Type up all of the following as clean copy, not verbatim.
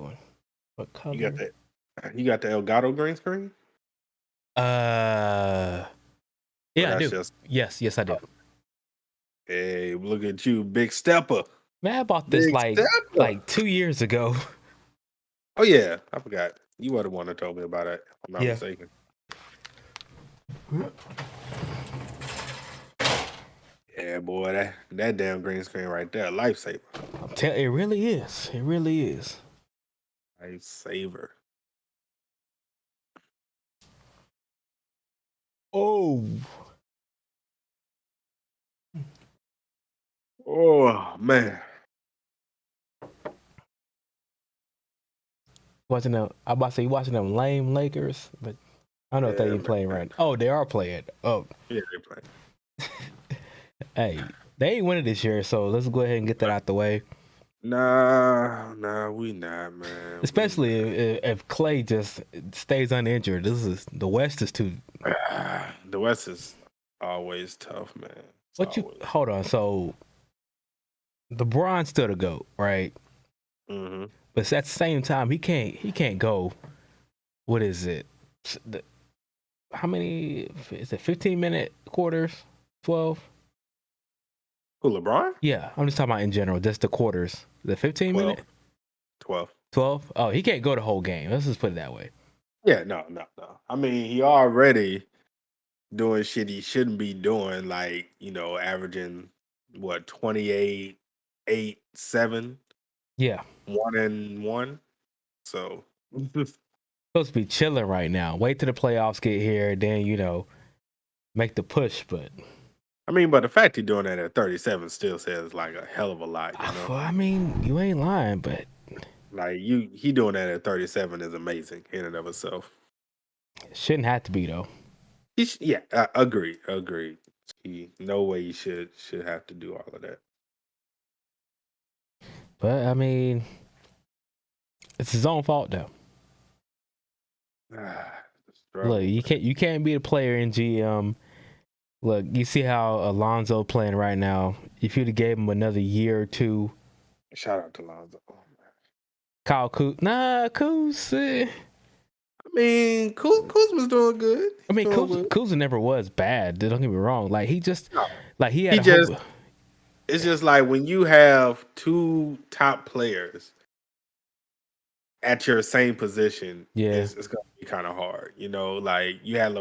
doing? What color? You got the Elgato green screen? Yeah, I do. Yes, I do. Hey, look at you, big stepper. Man, I bought this like 2 years ago. Oh yeah, I forgot. You were the one that told me about it. If I'm not mistaken. Yeah, boy, that damn green screen right there, lifesaver. I'm telling you, it really is. It really is. Lifesaver. Oh man. Watching them, I'm about to say watching them lame Lakers, but I don't know if they ain't playing right now. Oh, they are playing. Oh. Yeah, they're playing. Hey, they ain't winning this year, so let's go ahead and get that out the way. Nah, we not, man. Especially if Clay just stays uninjured. The West is too. The West is always tough, man. Hold on? So LeBron's still the GOAT, right? Mm-hmm. But at the same time, he can't go. What is it? How many? Is it 15-minute quarters? 12? Who, LeBron? Yeah, I'm just talking about in general, just the quarters. The 15-minute? 12. 12? Oh, he can't go the whole game. Let's just put it that way. Yeah, no. I mean, he already doing shit he shouldn't be doing, like, averaging, 28, 8, 7? Yeah. 1 and 1. So. Supposed to be chilling right now. Wait till the playoffs get here, then, make the push, but. I mean, but the fact he's doing that at 37 still says like a hell of a lot. Well, I mean, you ain't lying, but like he doing that at 37 is amazing in and of itself. Shouldn't have to be though. Agreed. No way he should have to do all of that. But I mean, it's his own fault though. Look, you can't be a player in GM. Look, you see how Alonzo playing right now. If you'd have gave him another year or two. Shout out to Alonzo. Kyle Kuz. I mean, Kuzma's doing good. I mean, Kuzma never was bad. Don't get me wrong. Like he just, It's just like when you have two top players at your same position, it's gonna be kind of hard. Like you had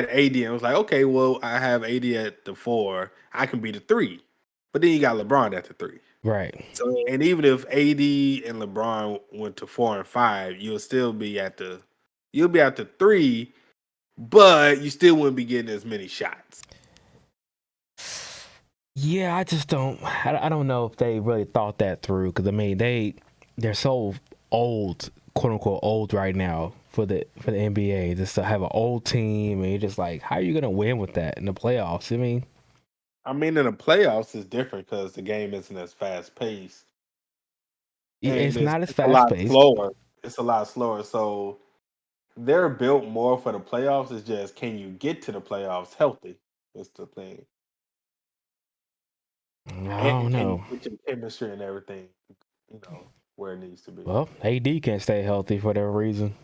AD, and it was like, okay, well, I have AD at the 4, I can be the 3, but then you got LeBron at the 3, right? So, and even if AD and LeBron went to 4 and 5, you'll still be at the 3, but you still wouldn't be getting as many shots. Yeah, I just don't. I don't know if they really thought that through, because I mean they're so old, quote unquote old right now for the NBA, just to have an old team, and you're just like, how are you gonna win with that in the playoffs? I mean in the playoffs it's different because the game isn't as fast paced. It's not as fast paced. It's a lot slower. So they're built more for the playoffs. It's just, can you get to the playoffs healthy? That's the thing. I don't know. With your chemistry and everything, where it needs to be. Well, AD can't stay healthy for whatever reason.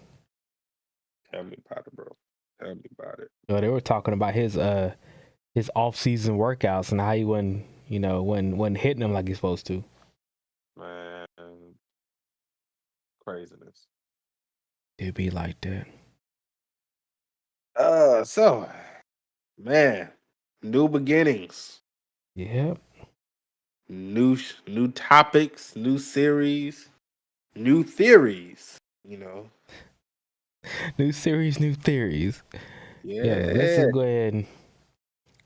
Tell me about it, bro. Tell me about it. Well, they were talking about his off-season workouts and how he wasn't hitting them like he's supposed to. Man, craziness. It'd be like that. So, man, new beginnings. Yep. New topics, new series, new theories. New series, new theories. Yeah. Let's just go ahead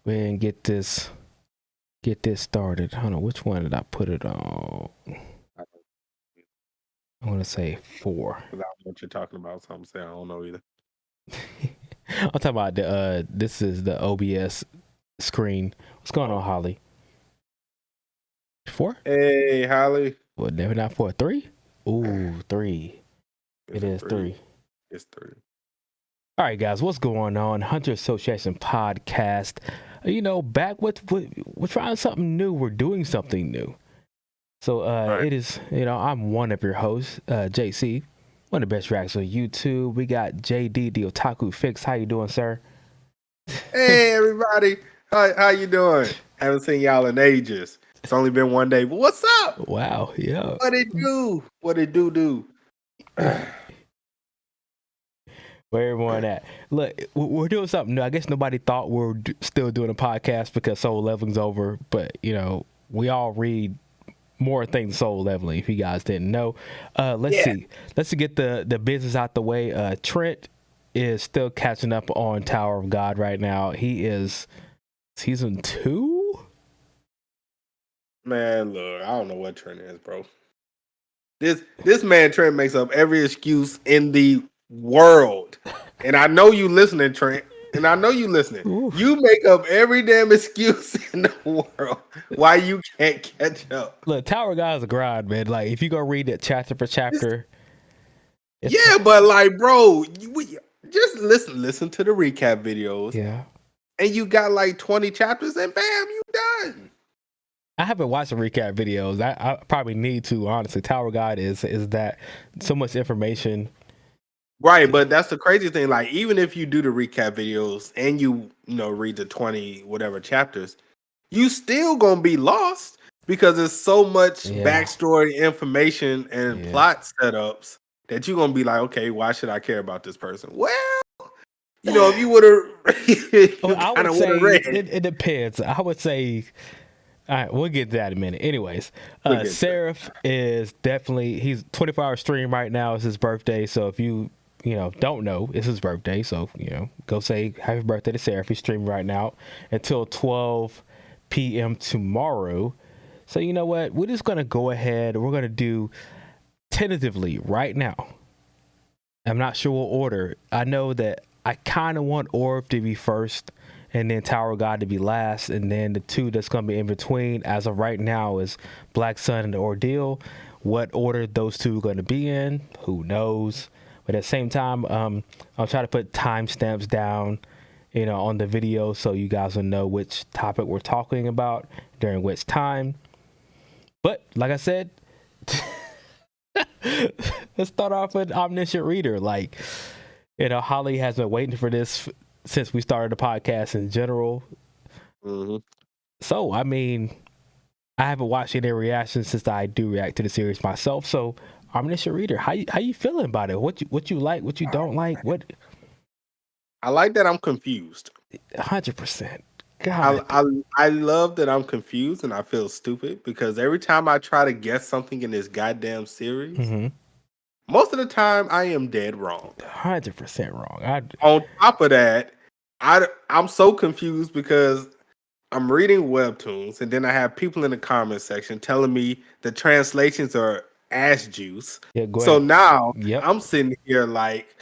and get this started. I don't know, which one did I put it on? I want to say 4. I don't know what you're talking about, so I'm saying I don't know either. I'm talking about this is the OBS screen. What's going on, Holly? 4? Hey, Holly. Well, never not 4. 3? Ooh, 3. It is 3. It's 3. All right, guys, what's going on? Hunter Association podcast. Back with we're trying something new. We're doing something new. So Right. it is, I'm one of your hosts, JC, one of the best reactors on YouTube. We got JD, TheOtakuFix. How you doing, sir? Hey everybody, how you doing? Haven't seen y'all in ages. It's only been one day, but what's up? Wow, yeah. What it do? What it do? Where everyone at? Look, we're doing something new. I guess nobody thought we were still doing a podcast because Soul Leveling's over, but we all read more things Soul Leveling. If you guys didn't know, let's Yeah, see. Let's get the business out the way. Trent is still catching up on Tower of God right now. He is season 2. man. Look, I don't know what Trent is, bro. This man Trent makes up every excuse in the world, and I know you listening, Trent. And I know you listening. Oof. You make up every damn excuse in the world why you can't catch up. Look, Tower of God is a grind, man. Like if you go read it chapter for chapter, Yeah, but like, bro, just listen to the recap videos, yeah. and you got like 20 chapters, and bam, you done. I haven't watched the recap videos. I probably need to, honestly. Tower of God is that so much information. Right, but that's the crazy thing. Like, even if you do the recap videos and you read the 20 whatever chapters, you still gonna be lost because there's so much backstory information and plot setups that you're gonna be like, okay, why should I care about this person? Well, if you would have, Well, I would say read. it depends. I would say, all right, we'll get to that in a minute. Anyways, Seraph is definitely, he's 24-hour stream right now. It's his birthday. So if you don't know, it's his birthday. So, go say happy birthday to Seraph. He's streaming right now until 12 p.m. tomorrow. So you know what? We're just going to go ahead. We're going to do tentatively right now. I'm not sure what order. I know that I kind of want Orb to be first and then Tower of God to be last. And then the two that's going to be in between as of right now is Black Sun and the Ordeal. What order those two are going to be in, who knows? But at the same time, I'll try to put timestamps down, on the video so you guys will know which topic we're talking about during which time. But like I said, let's start off with Omniscient Reader. Like, Holly has been waiting for this since we started the podcast in general. Mm-hmm. So, I mean, I haven't watched any reactions since I do react to the series myself. So, Omniscient Reader, how you feeling about it? What you like? What you don't like? What? I like that I'm confused. 100%. God, I love that I'm confused and I feel stupid because every time I try to guess something in this goddamn series, most of the time I am dead wrong. 100% wrong. On top of that, I'm so confused because I'm reading webtoons and then I have people in the comment section telling me the translations are ass juice. Yeah, go so ahead. now Yep. I'm sitting here like,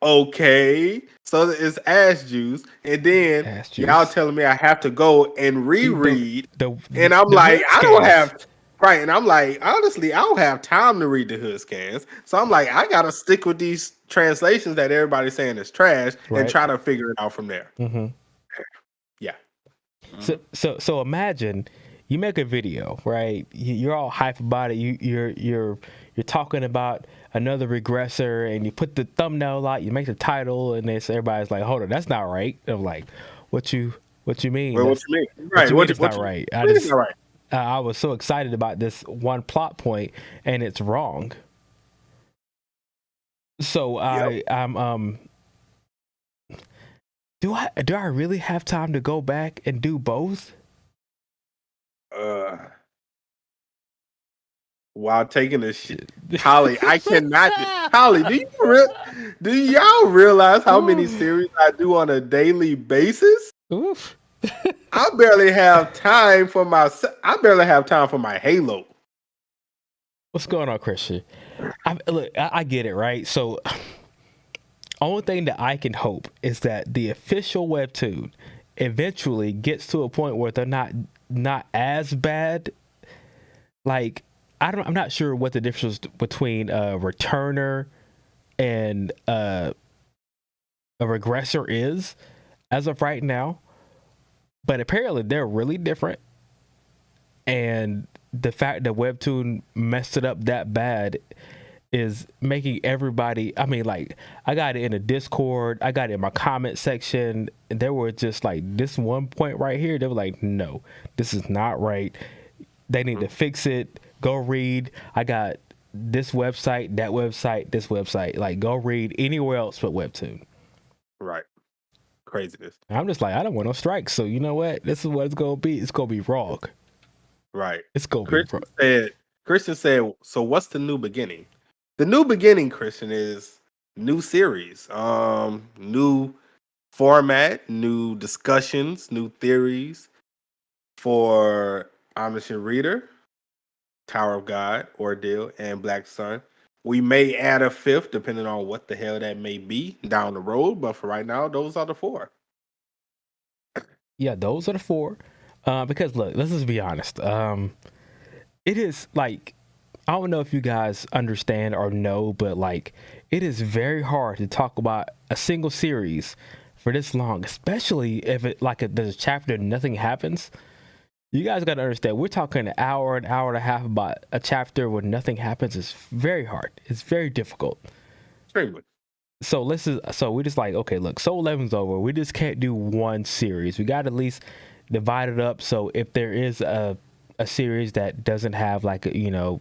okay, so it's ass juice, and then y'all telling me I have to go and reread, and I'm like, I don't have right, and I'm like, honestly, I don't have time to read the hood scans, so I'm like, I gotta stick with these translations that everybody's saying is trash and try to figure it out from there. Yeah. So imagine you make a video, right? You're all hype about it. You're talking about another regressor, and you put the thumbnail out. You make the title, and then everybody's like, "Hold on, that's not right." I'm like, "What you mean? Well, what you mean? Right? It's not right." I was so excited about this one plot point, and it's wrong. So I'm do I really have time to go back and do both? While taking a shit, Holly, I cannot. Holly, do y'all realize how many series I do on a daily basis? Oof. I barely have time for my Halo. What's going on, Christian? I get it, right? So, only thing that I can hope is that the official webtoon eventually gets to a point where they're not as bad. Like, I'm not sure what the difference between a returner and a regressor is as of right now, but apparently they're really different, and the fact that Webtoon messed it up that bad is making everybody. I mean, like, I got it in a Discord, I got it in my comment section, and there were just like this one point right here. They were like, "No, this is not right. They need to fix it. Go read. I got this website, that website, this website. Like, go read anywhere else but Webtoon." Right. Craziness. I'm just like, I don't want no strikes. So you know what? This is what it's gonna be. It's gonna be wrong. Right. It's gonna be wrong. Christian said, so what's the new beginning? The new beginning, Christian, is new series, new format, new discussions, new theories for Omniscient Reader, Tower of God, Ordeal, and Black Sun. We may add a fifth, depending on what the hell that may be down the road. But for right now, those are the 4. Yeah, those are the 4. Because look, let's just be honest. It is like, I don't know if you guys understand or know, but like, it is very hard to talk about a single series for this long, especially if it there's a chapter and nothing happens. You guys got to understand, we're talking an hour and a half about a chapter where nothing happens. Is very hard. It's very difficult. Extremely. So we're just like, okay, look, Soul 11's over. We just can't do one series. We got to at least divide it up. So if there is a series that doesn't have like a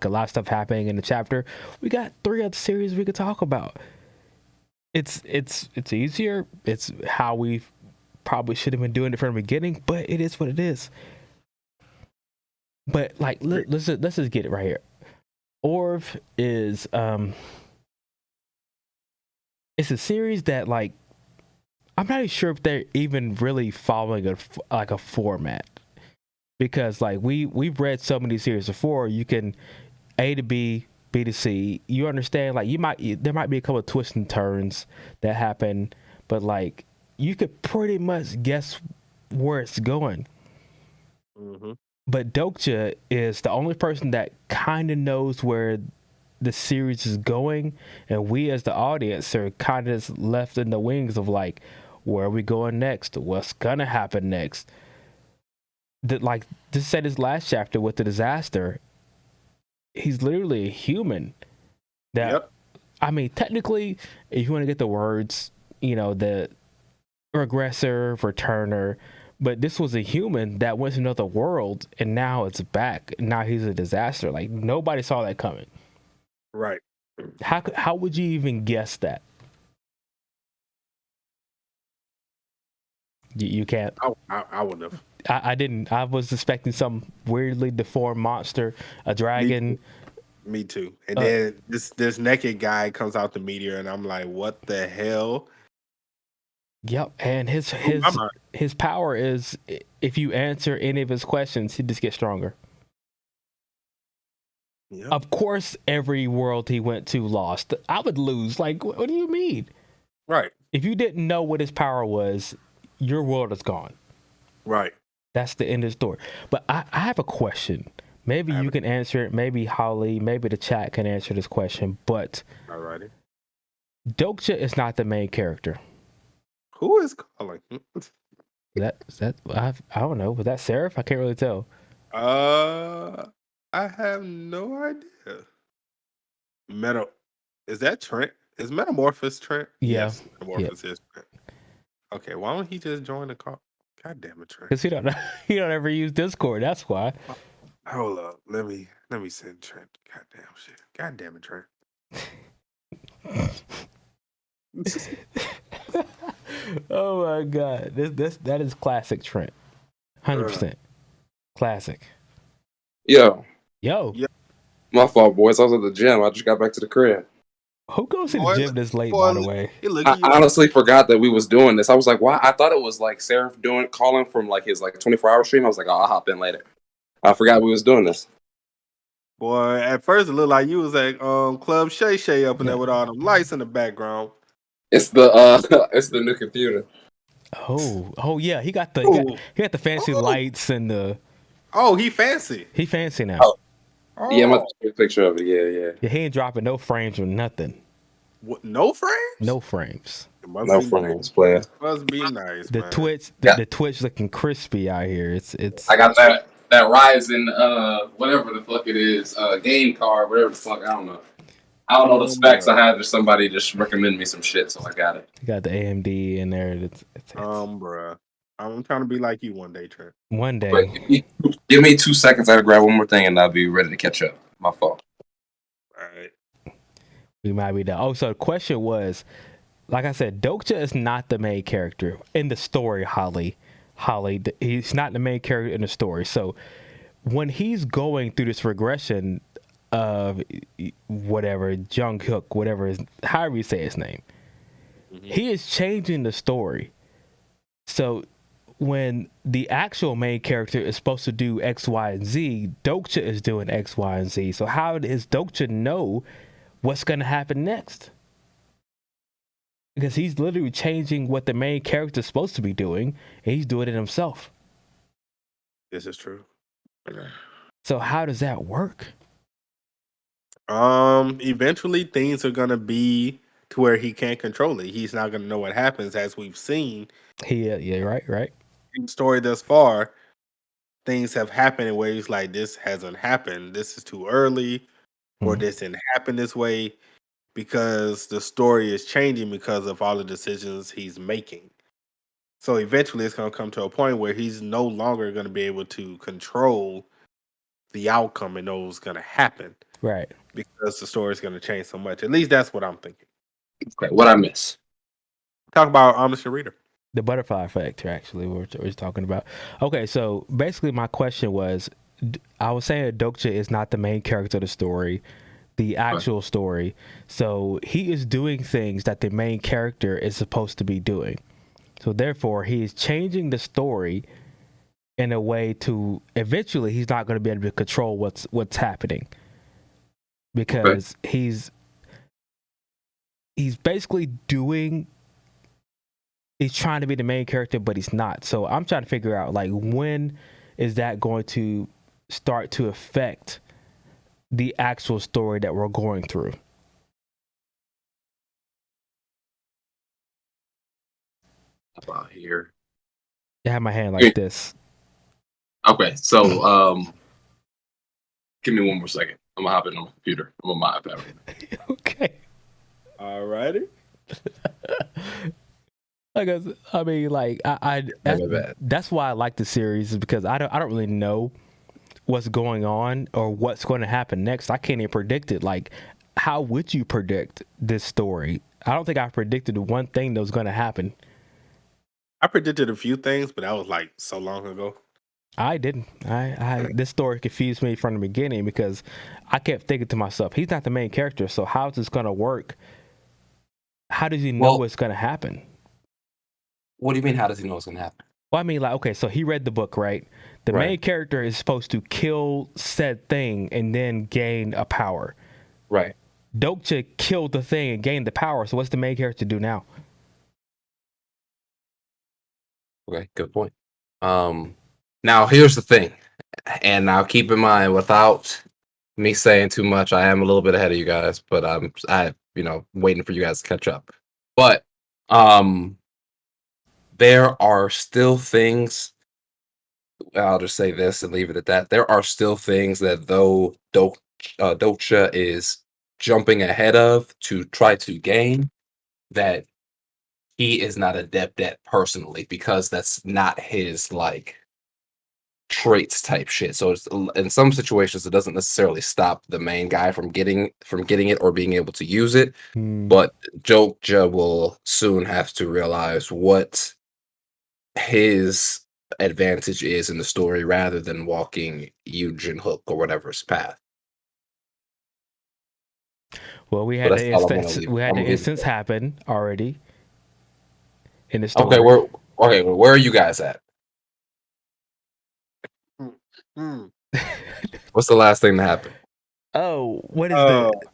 lot of stuff happening in the chapter, we got 3 other series we could talk about. It's easier. It's how we probably should have been doing it from the beginning, but it is what it is. But like, let's just get it right here. Orv is it's a series that, like, I'm not even sure if they're even really following a format, because like we've read so many series before. You can A to B, B to C. You understand? Like, there might be a couple of twists and turns that happen, but like, you could pretty much guess where it's going. Mm-hmm. But Dokja is the only person that kind of knows where the series is going, and we as the audience are kind of left in the wings of like, where are we going next? What's gonna happen next? Like, just said his last chapter with the disaster, he's literally a human. That, I mean, technically, if you want to get the words, the regressor, returner, but this was a human that went to another world, and now it's back. Now he's a disaster. Like, nobody saw that coming. Right. How would you even guess that? You can't. I wouldn't have. I didn't. I was expecting some weirdly deformed monster, a dragon. Me too. And then this naked guy comes out the meteor, and I'm like, what the hell? Yep. And his power is, if you answer any of his questions, he just gets stronger. Yep. Of course, every world he went to lost. I would lose. Like, what do you mean? Right. If you didn't know what his power was, your world is gone. Right. That's the end of the story. But I have a question. Maybe you can answer it. Maybe Holly, maybe the chat can answer this question. But alrighty, Dokja is not the main character. Who is calling? I don't know. Was that Seraph? I can't really tell. I have no idea. Is that Trent? Is Metamorphosis Trent? Yeah. Yes, Metamorphosis is Trent. Okay, why don't he just join the call? God damn it, Trent. Because he don't ever use Discord. That's why. Hold up. Let me send Trent. God damn shit. God damn it, Trent. Oh my god. That is classic Trent. 100%. Classic. Yo. My fault, boys. I was at the gym. I just got back to the crib. Who goes to the gym this late, by the way? I honestly forgot that we was doing this. I was like, why? I thought it was like Seraph calling from like his like 24-hour stream. I was like, oh, I'll hop in later. I forgot we was doing this. Boy, at first it looked like you was at Club Shay Shay up in there with all them lights in the background. It's the new computer. Oh yeah, he got the fancy lights and the. Oh, he fancy. He fancy now. Oh. Yeah, I'm gonna take a picture of it. Yeah. He ain't dropping no frames or nothing. What? No frames? No frames. No frames, player. Must be nice. The man. the Twitch looking crispy out here. It's. I got that. that Ryzen, whatever the fuck it is, game card, whatever the fuck, I don't know. I don't know the specs. I had somebody just recommend me some shit, so I got it. You got the AMD in there. It's bruh. I'm trying to be like you one day, Trent. One day. Give me 2 seconds. I gotta grab one more thing, and I'll be ready to catch up. My fault. All right. We might be done. Oh, so the question was, like I said, Dokcha is not the main character in the story. Holly, he's not the main character in the story. So when he's going through this regression of whatever Jungkook, however you say his name, he is changing the story. So when the actual main character is supposed to do X, Y, and Z, Dokcha is doing X, Y, and Z. So how does Dokcha know what's going to happen next? Because he's literally changing what the main character is supposed to be doing, and he's doing it himself. This is true. So how does that work? Eventually things are gonna be to where he can't control it. He's not gonna know what happens, as we've seen. Yeah, right. In the story thus far, things have happened in ways like this hasn't happened. This is too early, or this didn't happen this way, because the story is changing because of all the decisions he's making. So eventually it's gonna come to a point where he's no longer gonna be able to control the outcome and know what's gonna happen. Right. Because the story is going to change so much. At least that's what I'm thinking. Okay, what I miss? Talk about Mr. Reader. The butterfly effect, actually, we're talking about. Okay, so basically my question was, I was saying Dokcha is not the main character of the story, the actual story. So he is doing things that the main character is supposed to be doing. So therefore, he is changing the story in a way to eventually he's not going to be able to control what's happening. Because he's basically he's trying to be the main character, but he's not. So I'm trying to figure out, like, when is that going to start to affect the actual story that we're going through? About here. I have my hand like this. Okay, so give me one more second. I'm gonna hop in on my computer. I'm on my iPad. Okay. All righty. I mean, like, that's why I like the series, is because I don't really know what's going on or what's going to happen next. I can't even predict it. Like, how would you predict this story? I don't think I predicted one thing that was going to happen. I predicted a few things, but that was like so long ago. I didn't. This story confused me from the beginning because I kept thinking to myself, he's not the main character, so how's this going to work? How does he know what's going to happen? What do you mean, how does he know what's going to happen? Well, I mean, like, okay, so he read the book, right? The main character is supposed to kill said thing and then gain a power. Right. Dokcha killed the thing and gained the power, so what's the main character do now? Okay, good point. Now, here's the thing, and now keep in mind, without me saying too much, I am a little bit ahead of you guys, but I'm waiting for you guys to catch up. But there are still things. I'll just say this and leave it at that. There are still things that though Dokcha is jumping ahead of to try to gain, that he is not adept at personally, because that's not his like traits type shit. So it's, in some situations, it doesn't necessarily stop the main guy from getting it or being able to use it. But Dokcha will soon have to realize what his advantage is in the story, rather than walking Yujin Hook or whatever's path. Well, we had the instance happen already in the story. Okay, where are you guys at? What's the last thing that happened? Oh, what is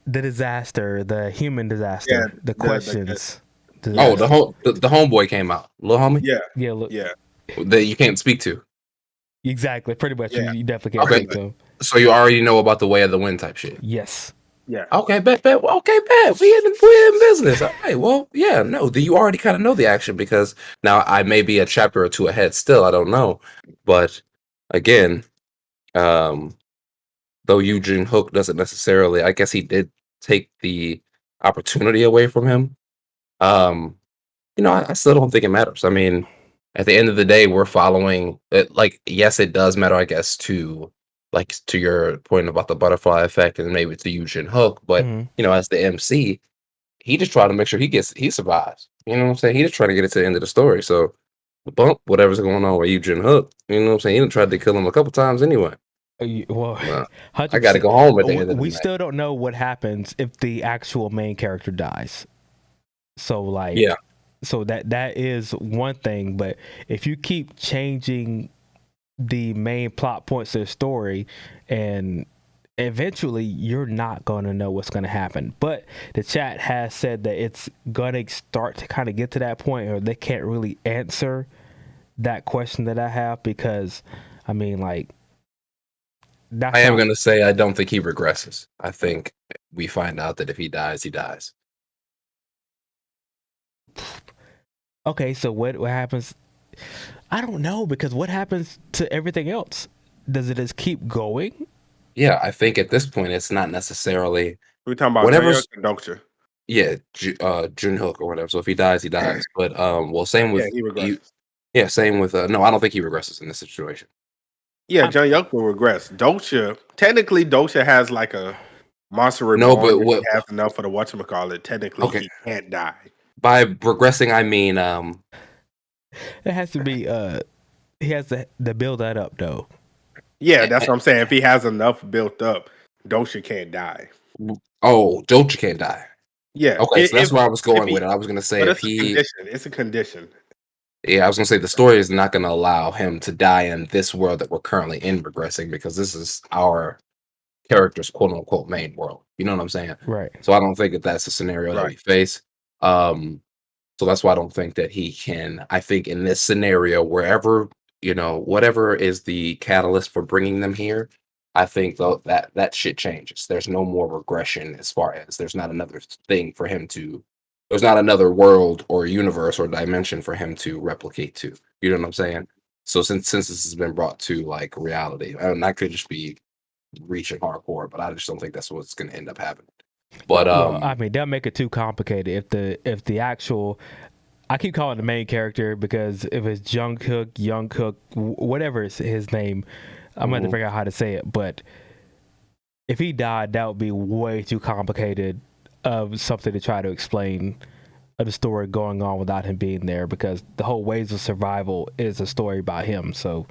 the disaster, the human disaster, the questions? The homeboy came out, little homie. Yeah. That you can't speak to. Exactly, pretty much. Yeah. You definitely can't speak to him. So you already know about the way of the wind type shit. Yes. Yeah. Okay, bet. Okay, bet. We in business. All right. Well, yeah. No, you already kind of know the action, because now I may be a chapter or two ahead. Still, I don't know, but again, Though Yu Jin Hook doesn't necessarily, I guess he did take the opportunity away from him. I still don't think it matters. I mean, at the end of the day, we're following it. Like, yes, it does matter, I guess, to your point about the butterfly effect and maybe to Yu Jin Hook, but as the MC, he just trying to make sure he survives. You know what I'm saying? He just trying to get it to the end of the story. So bump whatever's going on with Yu Jin Hook. You know what I'm saying? He done tried to kill him a couple times anyway. Well, I got to go home at the end of the we night. still don't know what happens if the actual main character dies. So so that is one thing. But if you keep changing the main plot points of the story, and eventually you're not going to know what's going to happen. But the chat has said that it's going to start to kind of get to that point, or they can't really answer that question that I have, because I mean, like, I am going to say I don't think he regresses. I think we find out that if he dies, he dies. Okay, so what happens? I don't know, because what happens to everything else? Does it just keep going? Yeah, I think at this point it's not necessarily. We're talking about whatever's Doctor. Yeah, Jun Hook or whatever. So if he dies, he dies. But same with he regresses. Same with no, I don't think he regresses in this situation. Yeah, John Young will regress. Technically, Dosha has like a monster reborn. No, but what he has enough for the whatchamacallit. Technically, he can't die. By regressing, I mean it has to be he has to build that up though. Yeah, that's what I'm saying. If he has enough built up, Dosha can't die. Oh, Dosha can't die. Yeah. Okay, so that's where I was going with it. I was gonna say it's a condition. Yeah, I was gonna say the story is not gonna allow him to die in this world that we're currently in regressing, because this is our character's quote unquote main world. You know what I'm saying? Right. So I don't think that that's a scenario that we face. So that's why I don't think that he can. I think in this scenario, wherever, whatever is the catalyst for bringing them here, I think though that shit changes. There's no more regression, as far as there's not another thing for him to. There's not another world or universe or dimension for him to replicate to. You know what I'm saying? So since this has been brought to like reality, and that could just be reaching hardcore, but I just don't think that's what's going to end up happening. But I mean, they'll make it too complicated if the actual, I keep calling the main character, because if it's Young Cook, whatever is his name, I'm going to figure out how to say it. But if he died, that would be way too complicated of something to try to explain of the story going on without him being there, because the whole Ways of Survival is a story about him. So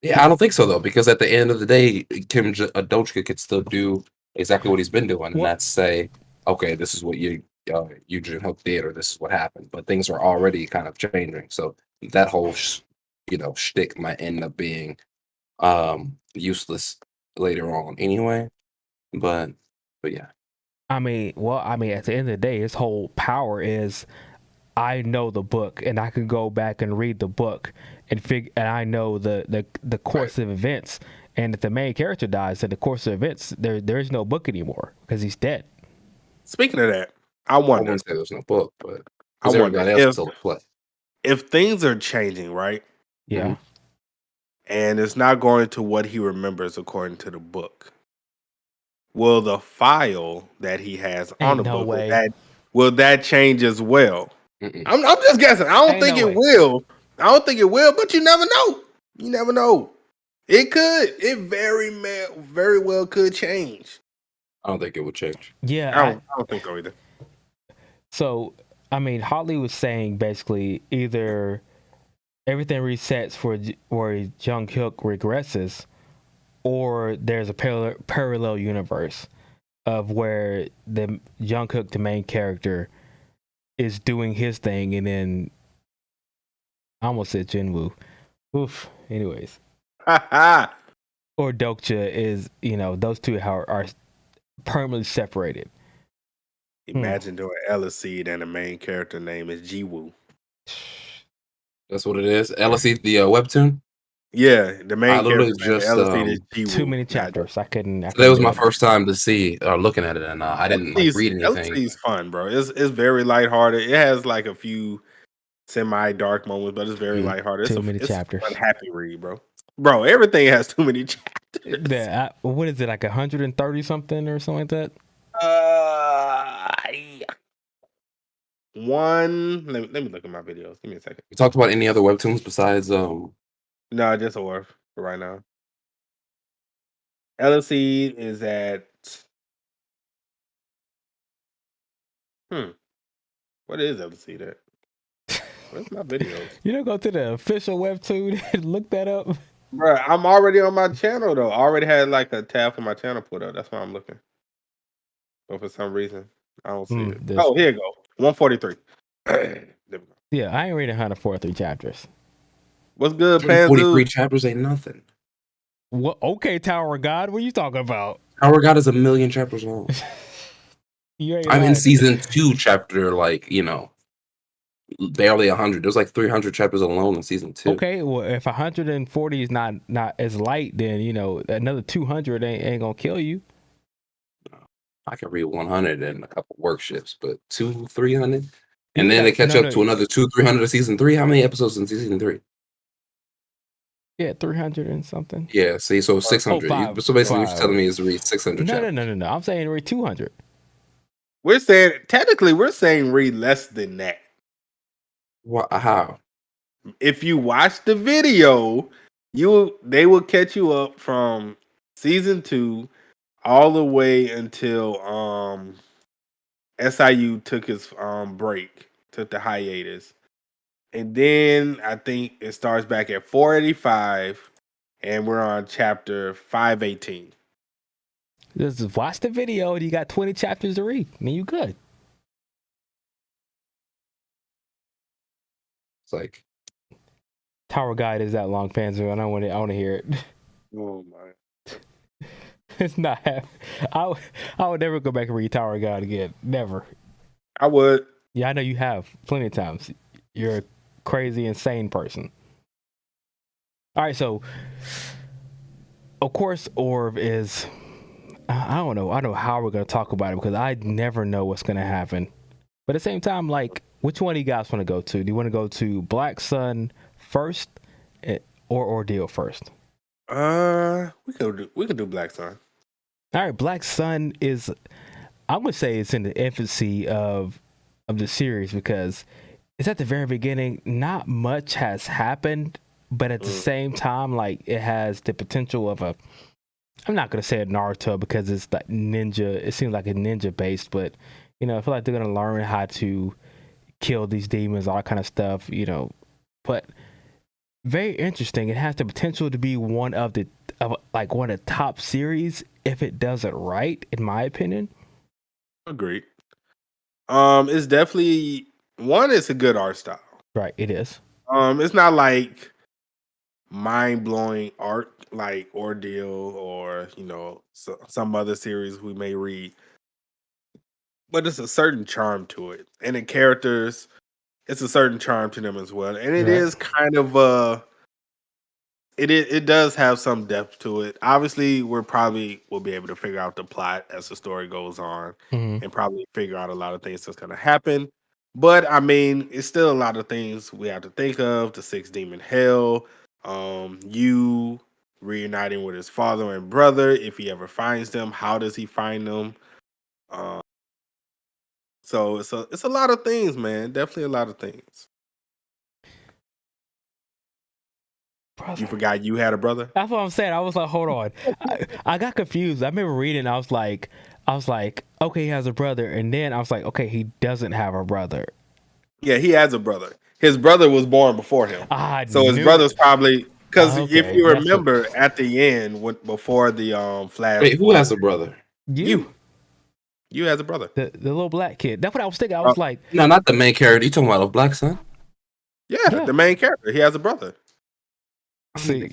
yeah, I don't think so though, because at the end of the day, Kim Dochka could still do exactly what he's been doing, and that's say, okay, this is what Yu Jin Hook did, or this is what happened. But things are already kind of changing, so that whole shtick might end up being useless later on anyway. But yeah. I mean, at the end of the day, his whole power is, I know the book, and I can go back and read the book and I know the course of events. And if the main character dies in the course of events, there is no book anymore, because he's dead. Speaking of that, I wonder. I wouldn't say there's no book, but I wonder if things are changing, right? Yeah. And it's not going to what he remembers according to the book. Will the file that he has on the book, will that change as well? I'm just guessing. I don't think it will. I don't think it will, but you never know. You never know. It could. It very well could change. I don't think it would change. Yeah, I don't think so either. So, I mean, Holly was saying basically either everything resets where Jung Hyuk regresses, or there's a parallel universe of where the Jung Hyuk, the main character, is doing his thing, and then I almost said Jinwoo. Oof. Anyways. Or Dokcha is, those two are permanently separated. Imagine doing LSC and the main character name is Jiwoo. That's what it is. LSC, the webtoon. Yeah, the main character just LSC is Jiwoo. Too many chapters. I couldn't. That was my first time to see looking at it, and I didn't read anything. LSC's fun, bro. It's very lighthearted. It has like a few semi-dark moments, but it's very lighthearted. Too many chapters. It's a happy read, bro. Bro, everything has too many chapters. What is it, like 130 something or something like that? Let me look at my videos. Give me a second. You talked about any other webtoons besides No, just Orf for right now. LLC is at what is LLC that? Where's my videos? You don't go to the official webtoon and look that up? Bro, I'm already on my channel though. I already had like a tab for my channel put up. That's why I'm looking. But for some reason, I don't see it. Oh, here you go. 143. There we go. Yeah, I ain't reading 143 chapters. What's good, 43 chapters ain't nothing. What? Okay, Tower of God, what are you talking about? Tower of God is 1,000,000 chapters long. I'm in season 2, chapter barely 100. There's like 300 chapters alone in season 2. Okay, well, if 140 is not as light, then another 200 ain't gonna kill you. I can read 100 in a couple work shifts, but 200-300, and then they catch up to another 200-300 of season 3. How many episodes in season 3? Yeah, 300 and something. Yeah, see, so 600. So basically, what you're telling me is read 600 chapters. No. I'm saying read 200. We're saying read less than that. What? How? If you watch the video, they will catch you up from season 2 all the way until SIU took his break, took the hiatus. And then I think it starts back at 485 and we're on chapter 518. Just watch the video and you got 20 chapters to read. I mean, you good. It's like Tower Guide is that long, Panzer, and I want to hear it. Oh my! It's not. I would never go back and read Tower Guide again. Never. I would. Yeah, I know you have plenty of times. You're a crazy, insane person. All right, so of course, Orv is. I don't know. I don't know how we're gonna talk about it because I never know what's gonna happen. But at the same time, like, which one do you guys want to go to? Do you want to go to Black Sun first, or Ordeal first? We could do Black Sun. All right, Black Sun is, I would say, it's in the infancy of the series because it's at the very beginning. Not much has happened, but at the same time, like, it has the potential of a. I'm not gonna say a Naruto because it's like ninja. It seems like a ninja based, but I feel like they're gonna learn how to kill these demons, all that kind of stuff. But very interesting. It has the potential to be one of the top series if it does it right, in my opinion. Agreed. It's definitely it's a good art style. Right, it is. It's not like mind-blowing art like Ordeal or some other series we may read, but it's a certain charm to it, and the characters, it's a certain charm to them as well, and it is kind of it does have some depth to it. Obviously, we'll be able to figure out the plot as the story goes on, and probably figure out a lot of things that's going to happen. But I mean, it's still a lot of things we have to think of. The 6 demon hell, you reuniting with his father and brother. If he ever finds them, how does he find them? So it's a lot of things, man. Definitely a lot of things. Brother. You forgot you had a brother? That's what I'm saying. I was like, hold on. I got confused. I remember reading. I was like, okay, he has a brother, and then I was like, okay, he doesn't have a brother. Yeah, he has a brother. His brother was born before him. So his brother's probably because if you remember at the end before the flash. Wait, who has a brother? You has a brother. The little black kid. That's what I was thinking. I was like, no, not the main character. You talking about a Black Sun? Yeah, the main character. He has a brother. See,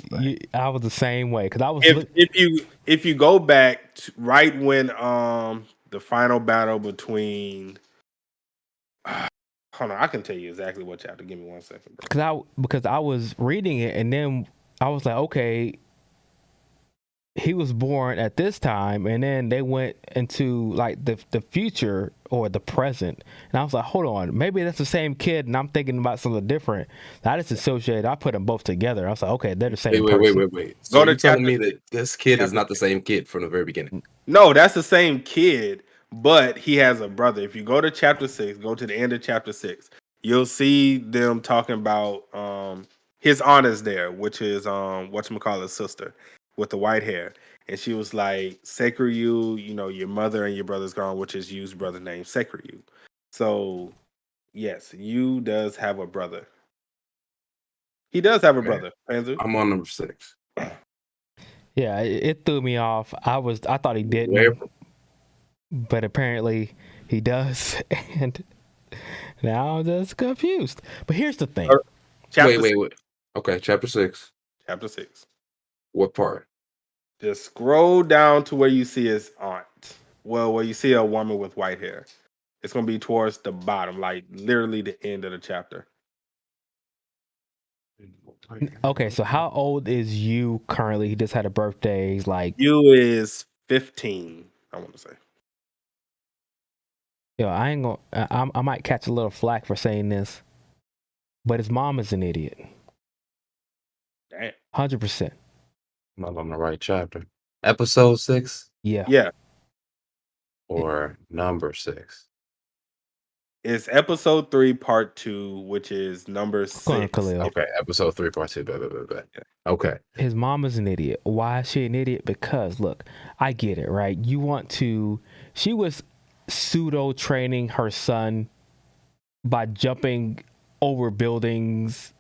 I was the same way because I was. If you go back to right when the final battle between. Hold on, I can tell you exactly what chapter. Give me 1 second, bro. Because I was reading it and then I was like, okay, he was born at this time, and then they went into like the future or the present, and I was like, hold on, maybe that's the same kid, and I'm thinking about something different. I just associated, I put them both together. I was like, okay, they're the same person. Wait. Go So to you're telling me chapter that this kid is chapter not the same kid from the very beginning? No, that's the same kid, but he has a brother. If you go to chapter 6, go to the end of chapter 6, you'll see them talking about his aunt is there, which is whatchamacallit's sister with the white hair. And she was like, Sekuryu, your mother and your brother's gone, which is Yu's brother named Sekuryu. So yes, Yu does have a brother. He does have a Okay. brother, Panzu. I'm on number 6. Yeah, it threw me off. I thought he didn't, Where? but apparently he does, and now I'm just confused. But here's the thing. Wait. Okay, chapter 6. Chapter 6. What part? Just scroll down to where you see his aunt. Well, where you see a woman with white hair. It's going to be towards the bottom, like literally the end of the chapter. Okay, so how old is you currently? He just had a birthday. He's like, You is 15, I want to say. yo, I ain't gonna. I might catch a little flack for saying this, but his mom is an idiot. Damn. 100%. I'm not on the right chapter. Episode 6? Yeah. Or number 6? It's episode 3, part 2, which is number 6. Okay, episode 3, part 2. Okay. His mom is an idiot. Why is she an idiot? Because look, I get it, right? She was pseudo training her son by jumping over buildings,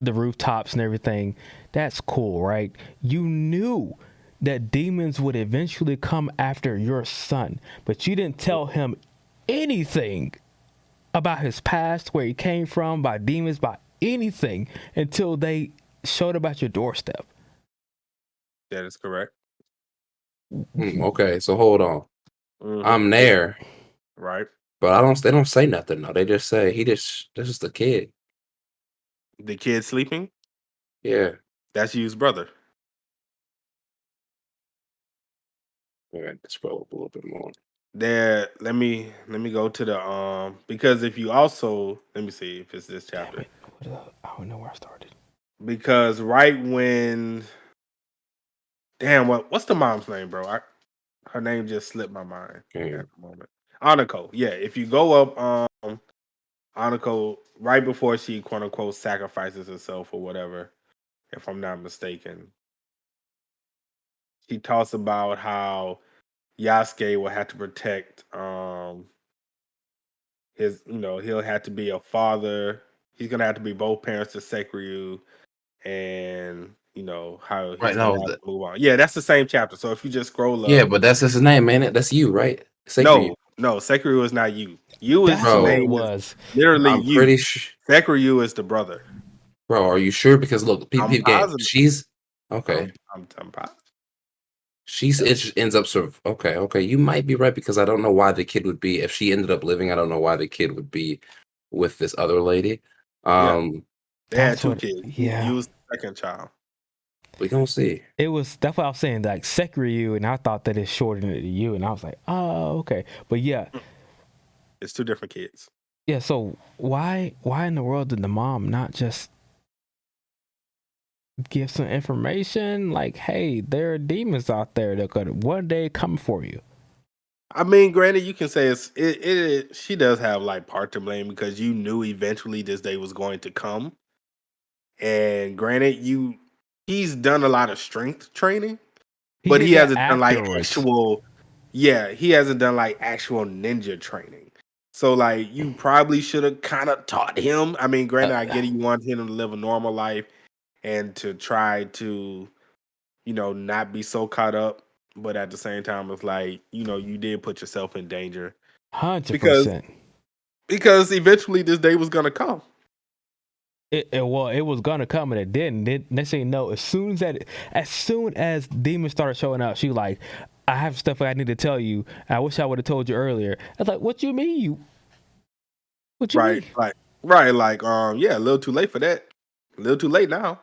the rooftops and everything. That's cool, right? You knew that demons would eventually come after your son, but you didn't tell him anything about his past, where he came from, by demons, by anything, until they showed up at your doorstep. That is correct. Okay, so hold on. I'm there. Right. But they don't say nothing, no. They just say this is the kid. The kid sleeping? Yeah. That's Yu's brother. All right, let's scroll up a little bit more. There, let me go to the because if you also let me see if it's this chapter. I don't know where I started. Because right when what's the mom's name, bro? Her name just slipped my mind at the moment. Anako. Yeah, if you go up Anako right before she quote unquote sacrifices herself or whatever, if I'm not mistaken. She talks about how Yasuke will have to protect his, he'll have to be a father. He's gonna have to be both parents to Sekuryu, and how he's gonna have to move on. Yeah, that's the same chapter. So if you just scroll up, yeah, but that's his name, man. That's you, right? No, Sekuryu is not you. You is what it was. Literally, I'm pretty sure Sekuryu is the brother. Bro, are you sure? Because look, people game. She's okay. I'm positive. Ends up sort of okay. You might be right, because I don't know why the kid would be, if she ended up living, I don't know why the kid would be with this other lady. They had 2 kids. Yeah, you was the second child. We gonna see. That's what I was saying, like Sekuryu, and I thought that it shortened it to you, and I was like, oh, okay. But yeah, it's 2 different kids. Yeah, so why in the world did the mom not just give some information like, hey, there are demons out there that could one day come for you? I mean, granted, you can say she does have like part to blame, because you knew eventually this day was going to come. And granted, he's done a lot of strength training, but he hasn't done like actual ninja training. So like you probably should have kind of taught him. I mean, granted, I get it, you want him to live a normal life and to try to, not be so caught up. But at the same time, it's like, you did put yourself in danger. 100%. Because eventually this day was gonna come. It was gonna come, and it didn't. Next thing you know, as soon as demons started showing up, she was like, I have stuff I need to tell you. I wish I would have told you earlier. I was like, what you mean? What you mean? Right, like yeah, a little too late for that. A little too late now.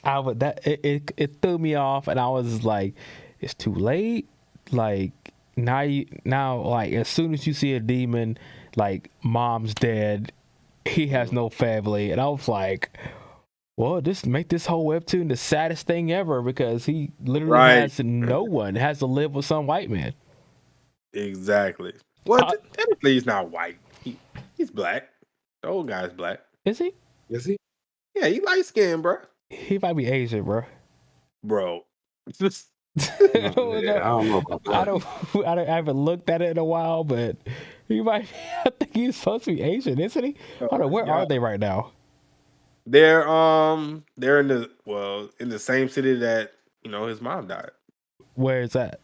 it threw me off, and I was like, it's too late. Like now, like as soon as you see a demon, like mom's dead, he has no family, and I was like, well, just make this whole webtoon the saddest thing ever because he literally has no one. Has to live with some white man. Exactly. Well, technically he's not white. He's black. The old guy's black. Is he? Is he? Yeah, he light skinned, bro. He might be Asian, bro. Bro. I don't know about that. I haven't looked at it in a while, but he might. I think he's supposed to be Asian, isn't he? Hold on, where are they right now? They're in the same city that his mom died. Where is that?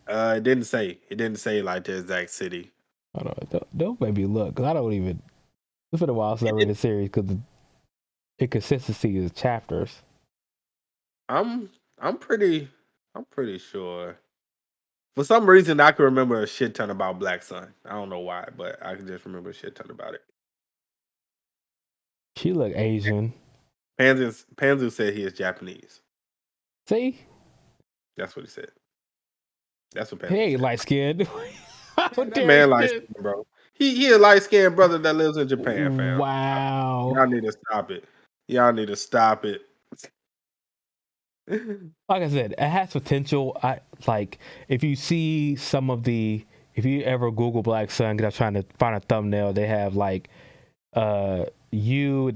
It didn't say. It didn't say like the exact city. Hold on, don't make me look because I don't even. It's been a while since I read the series because the inconsistency is chapters. I'm pretty sure. For some reason, I can remember a shit ton about Black Sun. I don't know why, but I can just remember a shit ton about it. She look Asian. Panzu said he is Japanese. See? That's what he said. That's what Panzu He ain't said. light skinned. That man light skinned, bro. He a light skinned brother that lives in Japan, fam. Wow. Y'all need to stop it. Y'all need to stop it. Like I said, it has potential. If you see if you ever Google Black Sun, because I'm trying to find a thumbnail, they have they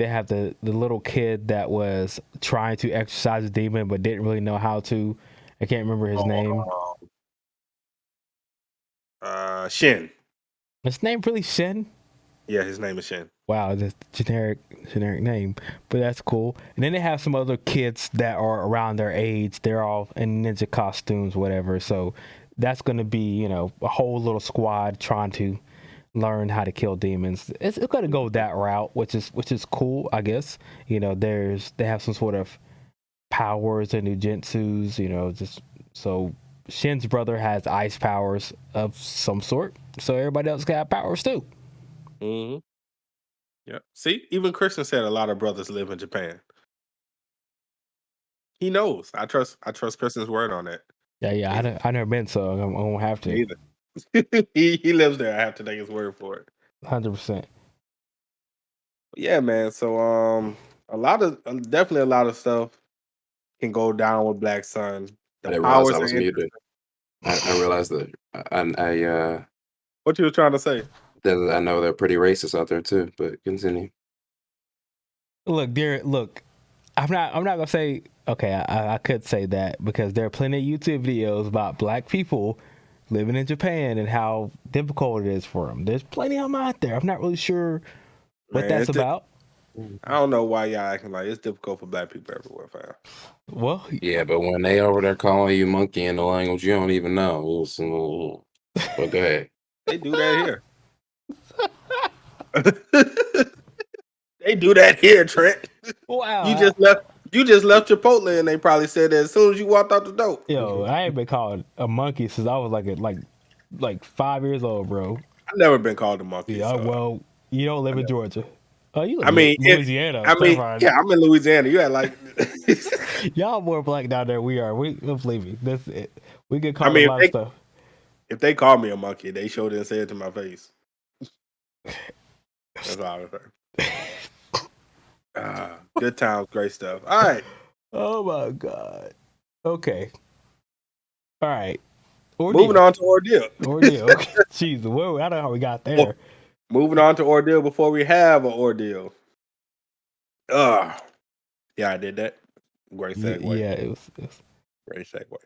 have the little kid that was trying to exorcise a demon but didn't really know how to. I can't remember his name. Shin. His name really Shin? Yeah, his name is Shin. Wow, that's a generic name, but that's cool. And then they have some other kids that are around their age. They're all in ninja costumes, whatever. So that's going to be, a whole little squad trying to learn how to kill demons. It's going to go that route, which is cool, I guess. They have some sort of powers and ninjutsus, just so Shin's brother has ice powers of some sort. So everybody else can have powers too. Mm-hmm. Yeah. See, even Christian said a lot of brothers live in Japan. He knows. I trust Christian's word on that. Yeah. I never been, so I won't have to. Either. he lives there. I have to take his word for it. 100%. Yeah, man. So definitely a lot of stuff can go down with Black Sun. I didn't realize I was muted. I realized that I what you were trying to say? I know they're pretty racist out there too, but continue. Look, I'm not gonna say okay. I could say that because there are plenty of YouTube videos about black people living in Japan and how difficult it is for them. There's plenty of them out there. I'm not really sure what that's about. I don't know why y'all acting like it's difficult for black people everywhere, fam. Well, yeah, but when they over there calling you monkey in the language you don't even know, but go ahead. They do that here. They do that here, Trent. Wow. You just left Chipotle and they probably said that as soon as you walked out the door. Yo, I ain't been called a monkey since I was like 5 years old, bro. I've never been called a monkey. Yeah, so. Well, you don't live in Georgia. Oh, you live in Louisiana. Yeah, I'm in Louisiana. You had like y'all more black down there. We are. Don't believe me. That's it. We get called a lot of stuff. If they call me a monkey, they sure didn't say it to my face. That's all I was saying. Good times, great stuff. All right. Oh my God. Okay. All right. Ordeal. Moving on to Ordeal. Ordeal. Okay. Jeez, I don't know how we got there. Moving on to Ordeal before we have an Ordeal. Yeah, I did that. Great segue. Yeah, it was. Great segue.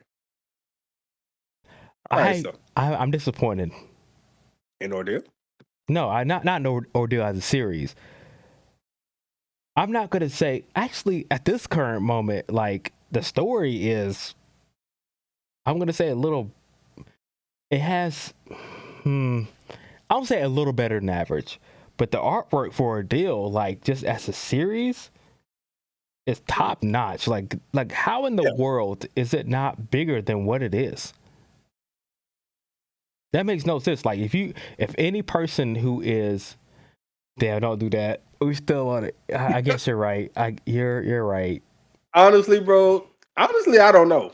I'm disappointed. In Ordeal? No, not in Ordeal as a series. I'm not gonna say actually at this current moment, like the story is. I'm gonna say a little. It has. I'll say a little better than average, but the artwork for Ordeal, like just as a series, is top notch. Like how in the world is it not bigger than what it is? That makes no sense. Like if any person who is, damn, don't do that. We still on it. I guess you're right. You're right. Honestly, bro. Honestly, I don't know.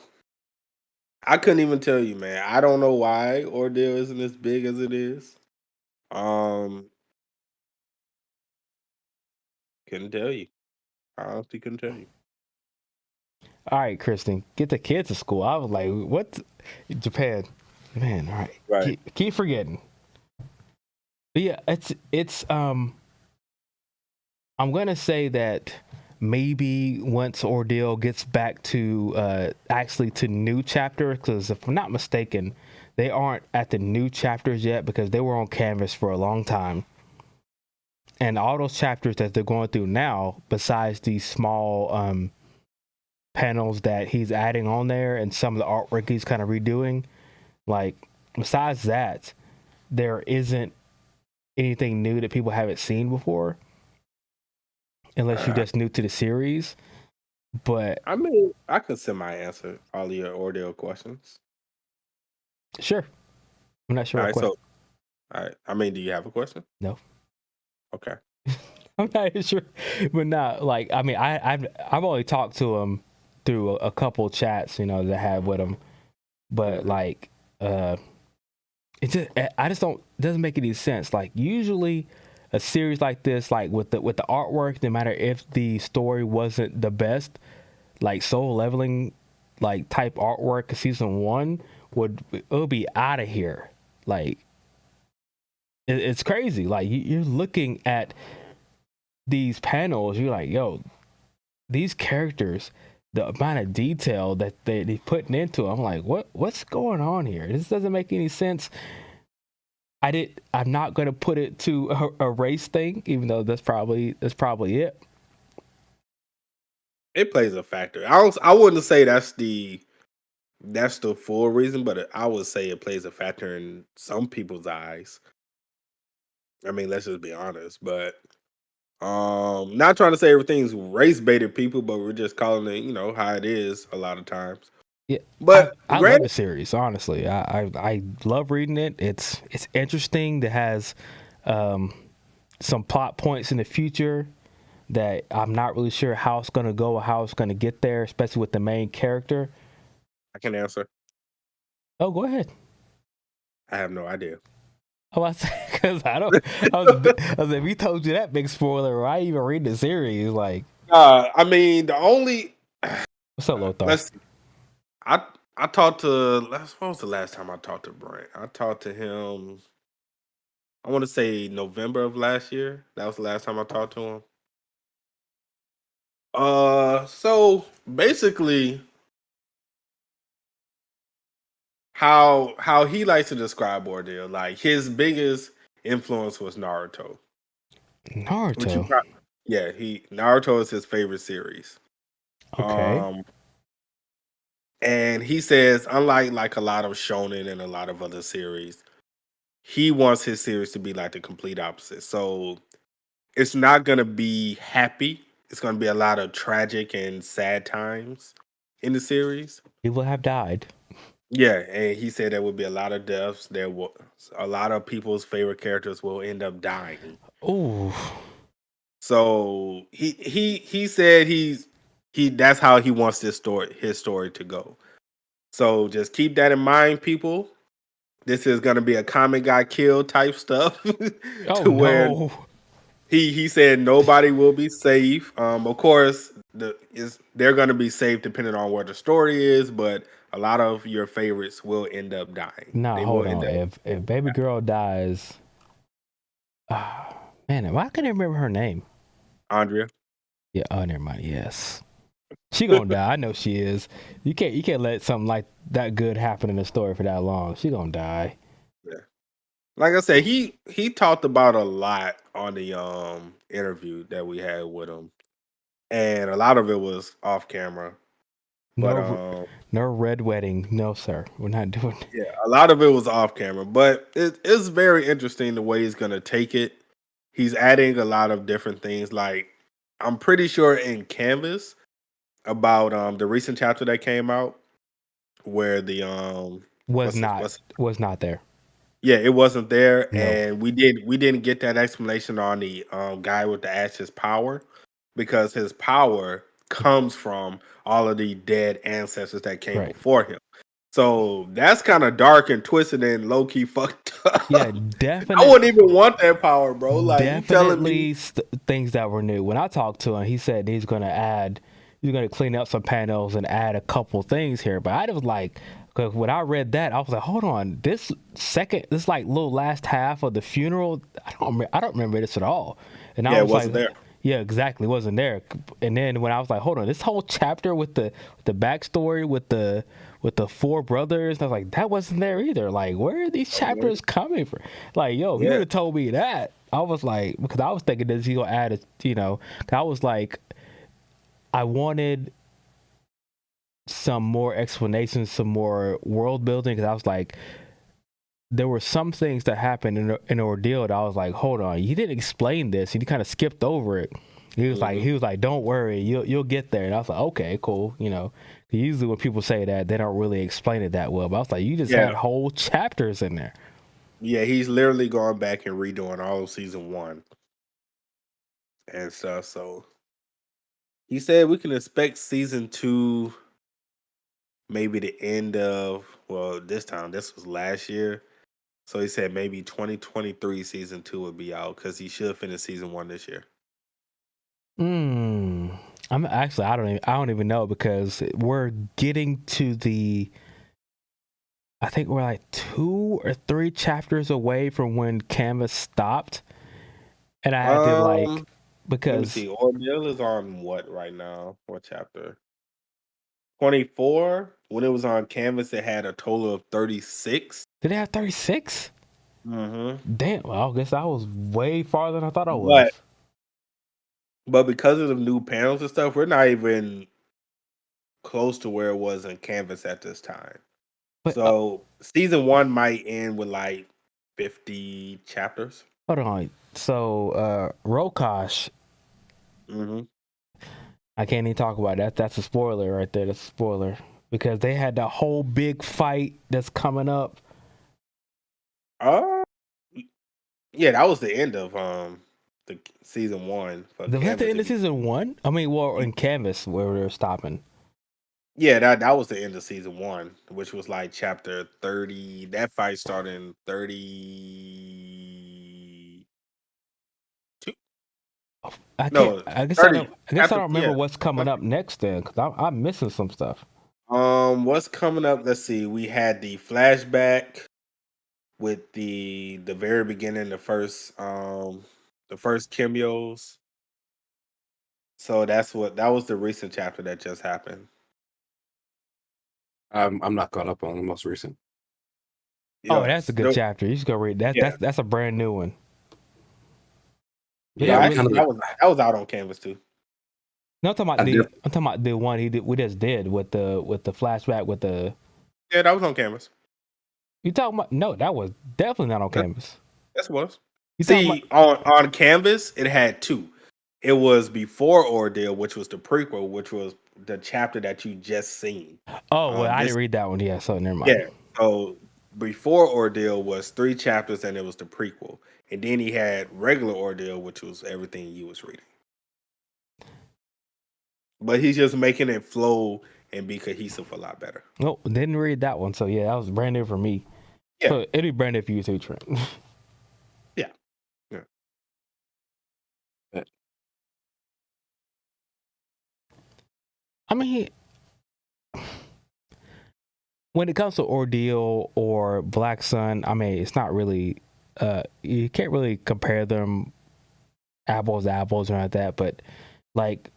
I couldn't even tell you, man. I don't know why Ordeal isn't as big as it is. Couldn't tell you. I honestly couldn't tell you. All right, Kristen, get the kids to school. I was like, what? Japan, man. All right, Right. keep forgetting. But yeah, it's. I'm gonna say that maybe once Ordeal gets back to actually to new chapter, because if I'm not mistaken, they aren't at the new chapters yet because they were on canvas for a long time. And all those chapters that they're going through now, besides these small panels that he's adding on there and some of the artwork he's kind of redoing, like besides that, there isn't anything new that people haven't seen before, unless you're just new to the series. But I mean, I could semi-answer all of your Ordeal questions. Sure. I'm not sure. All right, so, all right. I mean, do you have a question? No. Okay. I'm not sure, but not like. I mean, I've only talked to him through a couple chats, that I had with him, but like, it just I just don't doesn't make any sense. Like usually, a series like this, like with the artwork, no matter if the story wasn't the best, like Soul Leveling, like type artwork, season 1 it'll be out of here. Like it's crazy. Like you're looking at these panels, you're like, yo, these characters, the amount of detail that they putting into them, I'm like, what's going on here? This doesn't make any sense. I'm not gonna put it to a race thing, even though that's probably it. It plays a factor. I wouldn't say that's the full reason, but I would say it plays a factor in some people's eyes. I mean, let's just be honest. But not trying to say everything's race baited people, but we're just calling it, how it is a lot of times. Yeah, but I love the series. Honestly, I love reading it. It's interesting. It has some plot points in the future that I'm not really sure how it's gonna go or how it's gonna get there, especially with the main character. I can answer. Oh, go ahead. I have no idea. Oh, because I don't. I was if we told you that big spoiler, why even read the series? Like, I mean, the only. What's up, Lothar? I talked to. What was the last time I talked to Brent? I talked to him. I want to say November of last year. That was the last time I talked to him. So basically, how he likes to describe Ordeal, like his biggest influence was Naruto. Naruto. Naruto is his favorite series. Okay. And he says, unlike like a lot of shonen and a lot of other series, he wants his series to be like the complete opposite. So it's not gonna be happy. It's gonna be a lot of tragic and sad times in the series. People have died. Yeah, and he said there will be a lot of deaths. There will a lot of people's favorite characters will end up dying. Ooh. So he said that's how he wants his story to go. So just keep that in mind, people. This is gonna be a common guy killed type stuff. Where he said nobody will be safe. Of course, they're gonna be safe depending on where the story is, but a lot of your favorites will end up dying. Nah, hold on. If baby girl dies, man, why can't I remember her name? Andrea. Yeah. Oh, never mind. Yes, she gonna die. I know she is. You can't let something like that good happen in the story for that long. She gonna die. Yeah. Like I said, he talked about a lot on the interview that we had with him, and a lot of it was off camera. No red wedding. No, sir. We're not doing it. Yeah, a lot of it was off camera, but it's very interesting the way he's gonna take it. He's adding a lot of different things. Like I'm pretty sure in Canvas about the recent chapter that came out where the was not there. Yeah, it wasn't there, no. And we didn't get that explanation on the guy with the Ash's power, because his power comes from all of the dead ancestors that came Right. before him. So that's kind of dark and twisted and low key fucked up. Yeah, I definitely. wouldn't even want that power, bro. Like, you telling me? Definitely things that were new. When I talked to him, he said he's going to clean up some panels and add a couple things here. But I was like, because when I read that, I was like, hold on, this like little last half of the funeral, I don't remember this at all. And I Yeah, it was wasn't like, there. yeah, exactly, wasn't there. And then when I was like, hold on, this whole chapter with the backstory with the four brothers, and I was like, that wasn't there either. Like, where are these chapters coming from? Like, yo, if you would have told me that, I was like, because I was thinking that he gonna add it, 'cause I was like, I wanted some more explanations, some more world building, because I was like, there were some things that happened in an ordeal that I was like, hold on, you didn't explain this, and you kind of skipped over it. He was like, don't worry, you'll get there. And I was like, okay, cool. Usually when people say that, they don't really explain it that well. But I was like, you just had whole chapters in there. Yeah, he's literally going back and redoing all of season 1 and stuff. So he said we can expect season 2 maybe the end of, well, this was last year. So he said maybe 2023 season 2 would be out because he should finish season 1 this year. I'm actually, I don't even know, because we're getting to I think we're like 2 or 3 chapters away from when Canvas stopped, and I had to because let me see. Ordeal is on what right now? What chapter? 24. When it was on Canvas, it had a total of 36. Did it have 36? Mm-hmm. Damn, well, I guess I was way farther than I thought I was. But because of the new panels and stuff, we're not even close to where it was in Canvas at this time. But, so season 1 might end with like 50 chapters. Hold on. So Rokosh. Mm-hmm. I can't even talk about that. That's a spoiler right there. That's a spoiler. Because they had that whole big fight that's coming up. Yeah, that was the end of the season 1. Was that the end of season 1? I mean, well, in Canvas where they're stopping. Yeah, that was the end of season 1, which was like chapter 30. That fight started in 32. I guess I don't remember what's coming up next then, because I'm missing some stuff. What's coming up? Let's see. We had the flashback with the very beginning, the first cameos. So that was the recent chapter that just happened. I'm not caught up on the most recent. Oh, that's a good chapter. You should go read that. Yeah. That's a brand new one. Yeah, actually, that was out on Canvas too. No, I'm talking about the one we just did with the flashback with the. Yeah, that was on Canvas. You talking about? No, that was definitely not on Canvas. Yes, it was. See, on Canvas, it had 2. It was Before Ordeal, which was the prequel, which was the chapter that you just seen. Oh, well, I didn't read that one. Yeah, so never mind. Yeah, so Before Ordeal was 3 chapters, and it was the prequel. And then he had Regular Ordeal, which was everything you was reading. But he's just making it flow and be cohesive a lot better. No, didn't read that one. So, yeah, that was brand new for me. Yeah. So, it'd be brand new for you too, Trent. Yeah. I mean, when it comes to Ordeal or Black Sun, I mean, it's not really, you can't really compare them apples to apples or like that. But, like,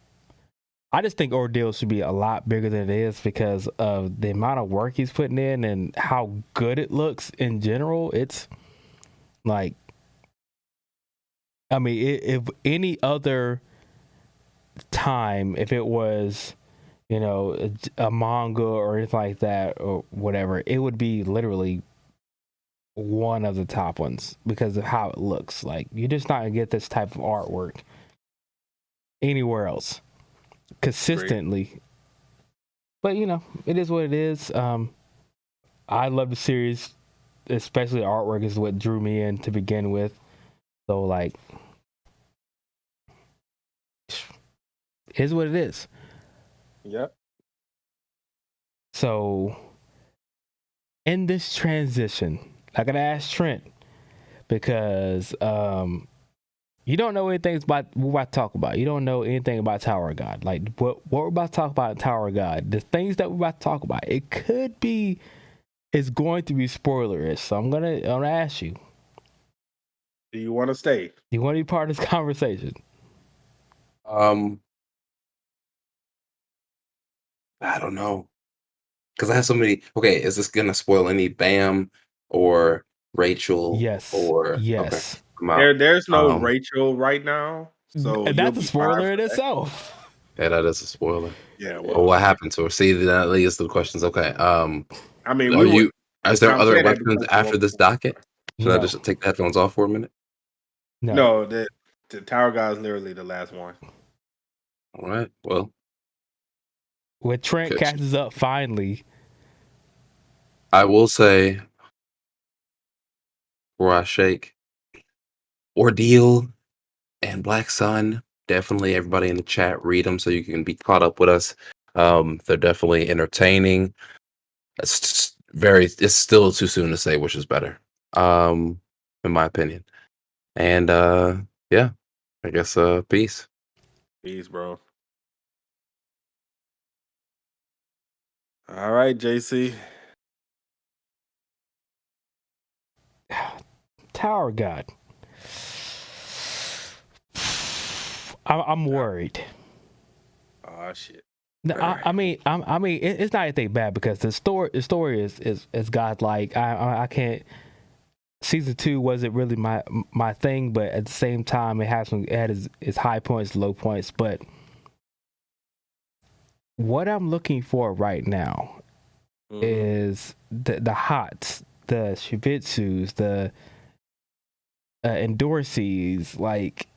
I just think Ordeal should be a lot bigger than it is because of the amount of work he's putting in and how good it looks in general. It's like, I mean, if any other time, if it was, a manga or anything like that or whatever, it would be literally one of the top ones because of how it looks. Like, you're just not gonna get this type of artwork anywhere else consistently. Great. But it is what it is. I love the series, especially the artwork is what drew me in to begin with. So, like, it is what it is. Yep. So in this transition, I gotta ask Trent because you don't know anything about what we're about to talk about. You don't know anything about Tower of God. Like what we're about to talk about in Tower of God, the things that we're about to talk about, it could be, it's going to be spoilerish. So I'm gonna ask you. Do you want to stay? Do you want to be part of this conversation? I don't know. Because I have so many. Okay, is this gonna spoil any Bam or Rachel? Yes. Or okay, Yes. I'm out. There's no Rachel right now, so And you'll that's a be spoiler fine in itself. Yeah, that is a spoiler. Yeah. Well, what happened to her? See, that leads to the questions. Okay. I mean, Are you? Is there Tom other said had to weapons go after for this docket? Should I No. just take the headphones off for a minute? No, the Tower of God is literally the last one. All right. Well, When Trent catches up finally, I will say, before I shake, Ordeal and Black Sun. Definitely, everybody in the chat, read them so you can be caught up with us. They're definitely entertaining. It's still too soon to say which is better, in my opinion. And yeah, I guess peace. Peace, bro. All right, JC. Tower of God. I'm worried. Oh shit. No, I mean, it's not anything bad because the story is godlike. I can't. Season 2 wasn't really my thing, but at the same time, it had its high points, low points. But what I'm looking for right now is the hots, the shibitsus, the endorsees. Like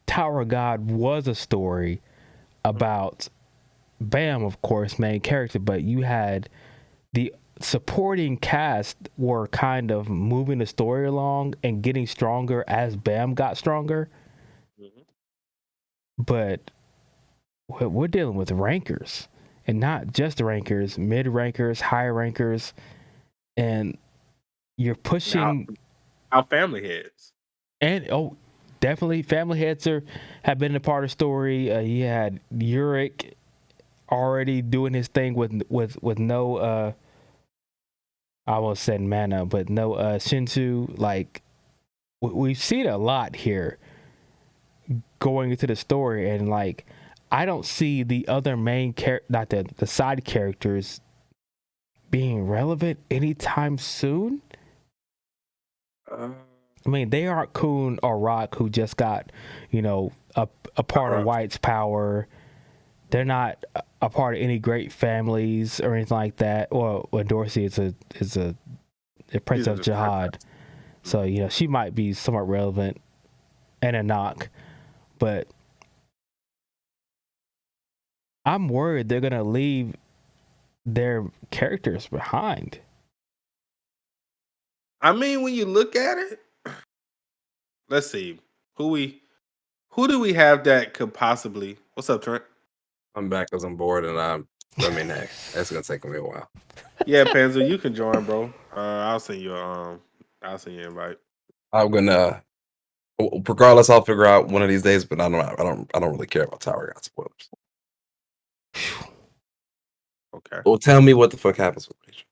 Tower of God was a story about Bam, of course, main character, but you had the supporting cast were kind of moving the story along and getting stronger as Bam got stronger. But we're dealing with rankers, and not just rankers, mid rankers, higher rankers, and you're pushing our family heads. And definitely family heads have been a part of the story. You had Uric already doing his thing with no I won't say mana, but no Shinsu. Like we've seen a lot here going into the story, and like I don't see the other main not the side characters being relevant anytime soon. I mean, they aren't Kun or Rock, who just got, a part of White's power. They're not a part of any great families or anything like that. Well, Dorsey is a Prince of Jihad, so she might be somewhat relevant and a knock, but I'm worried they're gonna leave their characters behind. I mean, when you look at it, let's see who do we have that could possibly. What's up, Trent? I'm back because I'm bored, and hey, that's gonna take me a while. Yeah, Panzer, you can join, bro. I'll send you an invite. I'm gonna, regardless, I'll figure out one of these days. But I don't really care about Tower God spoilers. Okay. Well, tell me what the fuck happens with Rachel.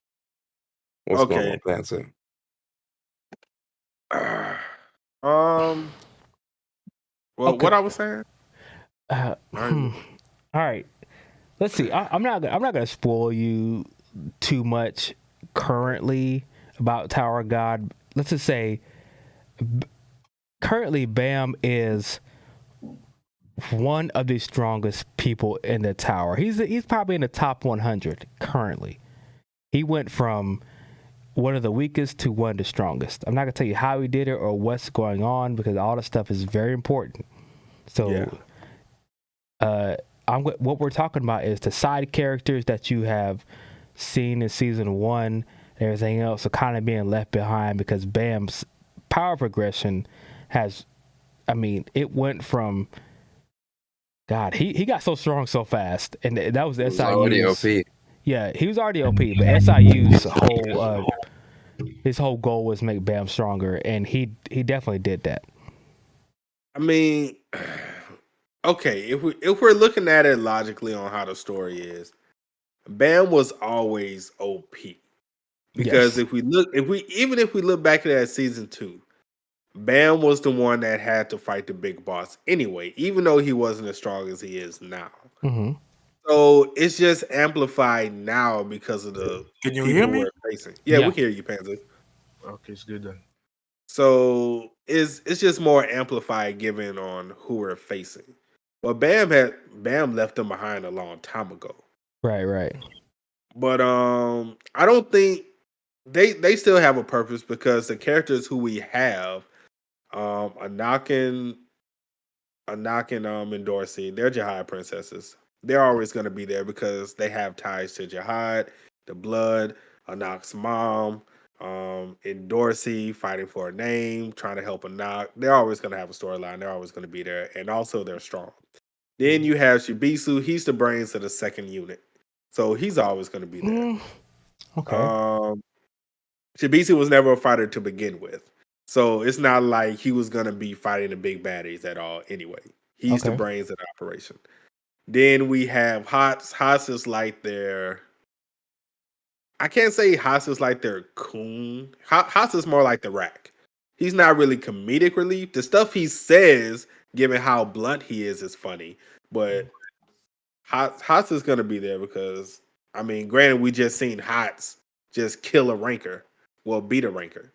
What's going on, Panzer? Well, okay. What I was saying. All right. Let's see. I'm not gonna spoil you too much currently about Tower of God. Let's just say currently Bam is one of the strongest people in the tower. He's probably in the top 100 currently. He went from one of the weakest to one of the strongest. I'm not gonna tell you how he did it or what's going on because all the stuff is very important. So, what we're talking about is the side characters that you have seen in season 1 and everything else are kind of being left behind because Bam's power progression it went from God, he got so strong so fast, and that was It was already SIU's. OP. Yeah, he was already OP, but SIU's whole his whole goal was make Bam stronger, and he definitely did that. I mean, okay, if we're looking at it logically on how the story is, Bam was always OP. Because Yes. if we look back at that season 2, Bam was the one that had to fight the big boss anyway, even though he wasn't as strong as he is now. Mm-hmm. So it's just amplified now because of the Can you people hear me? we're facing. Yeah, we can hear you, Panzer. Okay, it's good then. So it's just more amplified given on who we're facing. But Bam left them behind a long time ago. Right. But I don't think they still have a purpose because the characters who we have, Anakin and Dorsey, they're Jihad princesses. They're always going to be there because they have ties to Jihad, the blood, Anak's mom, and Dorsey fighting for a name, trying to help Anak. They're always going to have a storyline. They're always going to be there, and also they're strong. Then you have Shibisu. He's the brains of the second unit, so he's always going to be there. Okay. Shibisu was never a fighter to begin with. So it's not like he was going to be fighting the big baddies at all anyway. He's the brains of the operation. Then we have Hots. Hots is like their... I can't say Hots is like their coon. Hots is more like the Rack. He's not really comedic relief. The stuff he says, given how blunt he is funny. But Hots is going to be there because, I mean, granted, we just seen Hots just kill a ranker. Well, beat a ranker.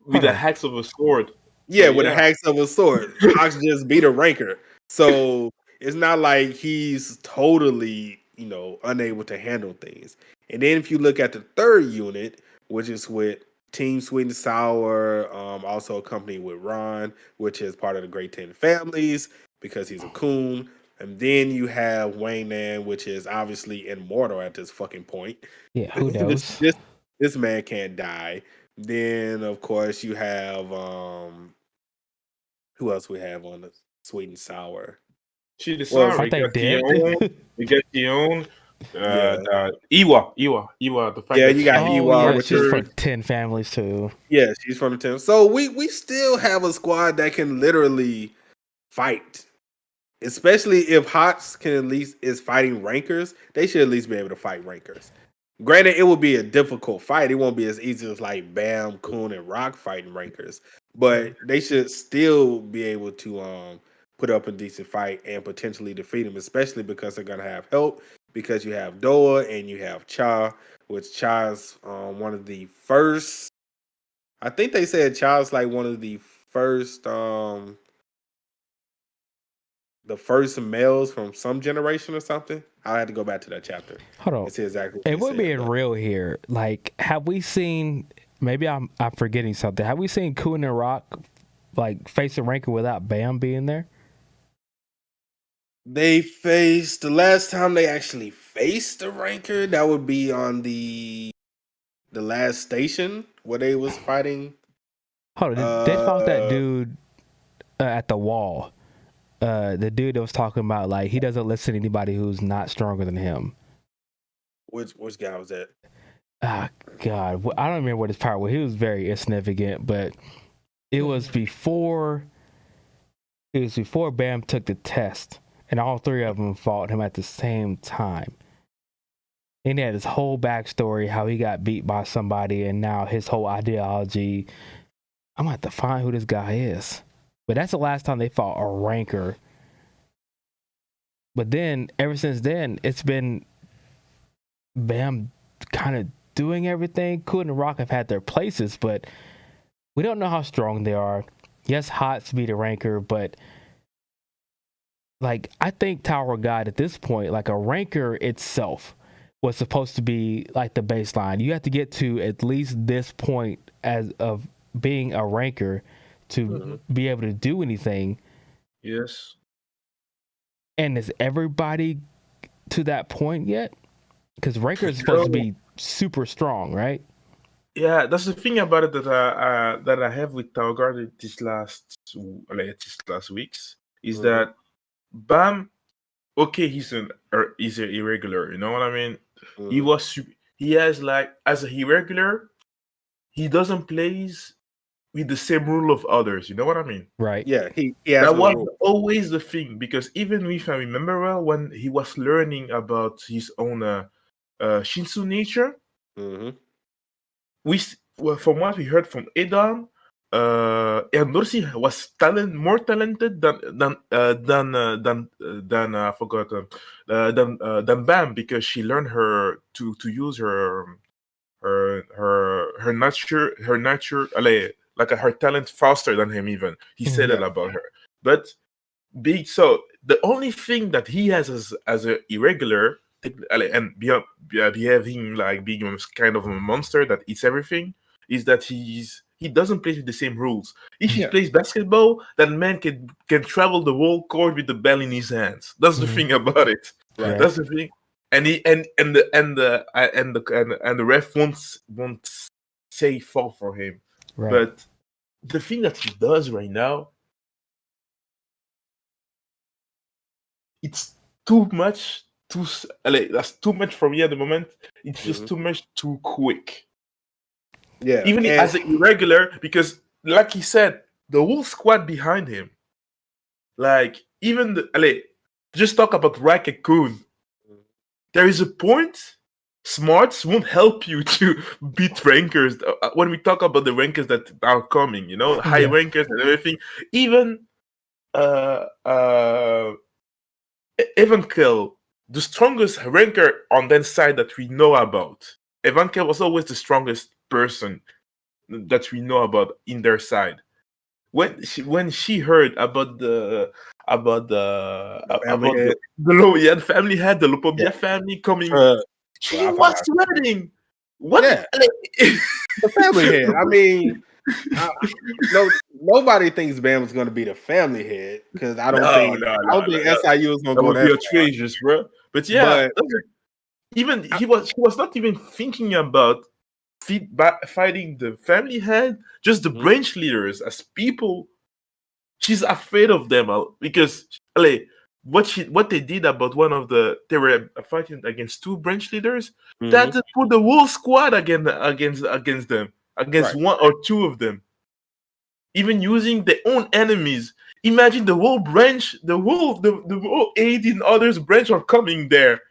With the hacks of a sword. Yeah, with the hacks of a sword. Hots just beat a ranker. So it's not like he's totally, unable to handle things. And then if you look at the third unit, which is with Team Sweet and Sour, also accompanied with Ron, which is part of the Great 10 families because he's a coon. And then you have Wayne Nan, which is obviously immortal at this fucking point. Yeah, who knows? This man can't die. Then, of course, you have who else we have on the Sweet and Sour? She the sour. Aren't they dead? You get your own. Iwa. The fact that you got Iwa. Yeah, she's from 10 families too. Yeah, she's from the 10. So we still have a squad that can literally fight. Especially if Hots can at least is fighting rankers, they should at least be able to fight rankers. Granted, it will be a difficult fight. It won't be as easy as like Bam, Kun, and Rock fighting rankers. But they should still be able to put up a decent fight and potentially defeat them, especially because they're gonna have help. Because you have Doa and you have Cha, which Cha's one of the first. I think they said Cha's like one of the first males from some generation or something. I had to go back to that chapter. Hold on. And see exactly. If we're being real here, like, have we seen? Maybe I'm forgetting something. Have we seen Kun and Rock like face a ranker without Bam being there? They faced the last time they actually faced a ranker. That would be on the last station where they was fighting. Hold on, they fought that dude at the wall. The dude that was talking about like he doesn't listen to anybody who's not stronger than him. Which guy was that? Ah, God, I don't remember what his power was. He was very insignificant, but it was before. It was before Bam took the test, and all three of them fought him at the same time. And he had his whole backstory, how he got beat by somebody, and now his whole ideology. I'm gonna have to find who this guy is. But that's the last time they fought a ranker. But then, ever since then, it's been Bam kind of doing everything. Kun and Rock have had their places, but we don't know how strong they are. Yes, Hots beat a ranker, but like I think Tower of God at this point, like a ranker itself was supposed to be like the baseline. You have to get to at least this point as of being a ranker to be able to do anything. Yes. And is everybody to that point yet? Because ranker is supposed to be super strong, right? Yeah, that's the thing about it that I have with Tower Guard these last weeks. is that Bam, okay, he's an irregular. You know what I mean? He has like as a irregular, he doesn't plays with the same rule of others. You know what I mean? Right. Yeah, he has That no was rule. always the thing, because even if I remember well, when he was learning about his own Shinsu nature, from what we heard from Edan, Erdorsi was more talented than Bam, because she learned her to use her nature, like her talent faster than him. Even he said that about her. But so the only thing that he has as a irregular, and behaving like being kind of a monster that eats everything, is that he doesn't play with the same rules. If he plays basketball, that man can travel the whole court with the ball in his hands. That's the thing about it. Right. That's the thing. And the ref won't say fall for him. Right. But the thing that he does right now, it's too much. That's too much for me at the moment. It's just too much too quick. Yeah, Even as an irregular, because like he said, the whole squad behind him, like even just talk about Racket Kun. There is a point. Smarts won't help you to beat rankers. When we talk about the rankers that are coming, high rankers and everything. Even Evankel, the strongest ranker on that side that we know about. Evankel was always the strongest person that we know about in their side. When she heard about the family head, the Lopobia family coming, she was sweating. What? Yeah. The family head. I mean, nobody thinks Bam was going to be the family head, because I don't think SIU is going to go that far. Outrageous, bro. But yeah, even he was not even thinking about fighting the family head, just the branch leaders as people. She's afraid of them because what they did about they were fighting against two branch leaders, that put the whole squad against them, against one or two of them, even using their own enemies. Imagine the whole branch, the whole 18 others branch are coming there.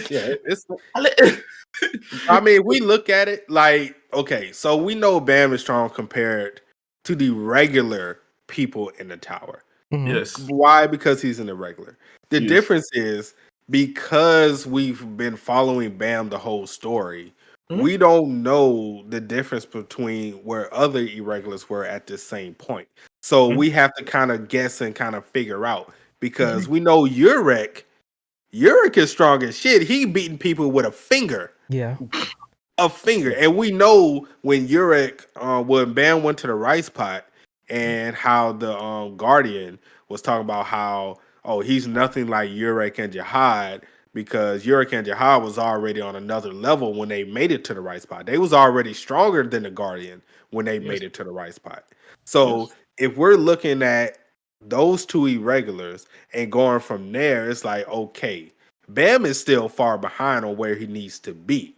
Yeah, it's. I mean, we look at it like, okay, so we know Bam is strong compared to the regular people in the tower. Yes. Why? Because he's an irregular. The difference is, because we've been following Bam the whole story, we don't know the difference between where other irregulars were at this same point. So we have to kind of guess and kind of figure out, because we know Urek is strong as shit. He beating people with a finger. Yeah. A finger. And we know when when Bam went to the rice pot, and how the Guardian was talking about how, he's nothing like Urek and Jihad, because Urek and Jihad was already on another level when they made it to the rice pot. They was already stronger than the Guardian when they made it to the rice pot. So if we're looking at those two irregulars and going from there, it's like, okay, Bam is still far behind on where he needs to be.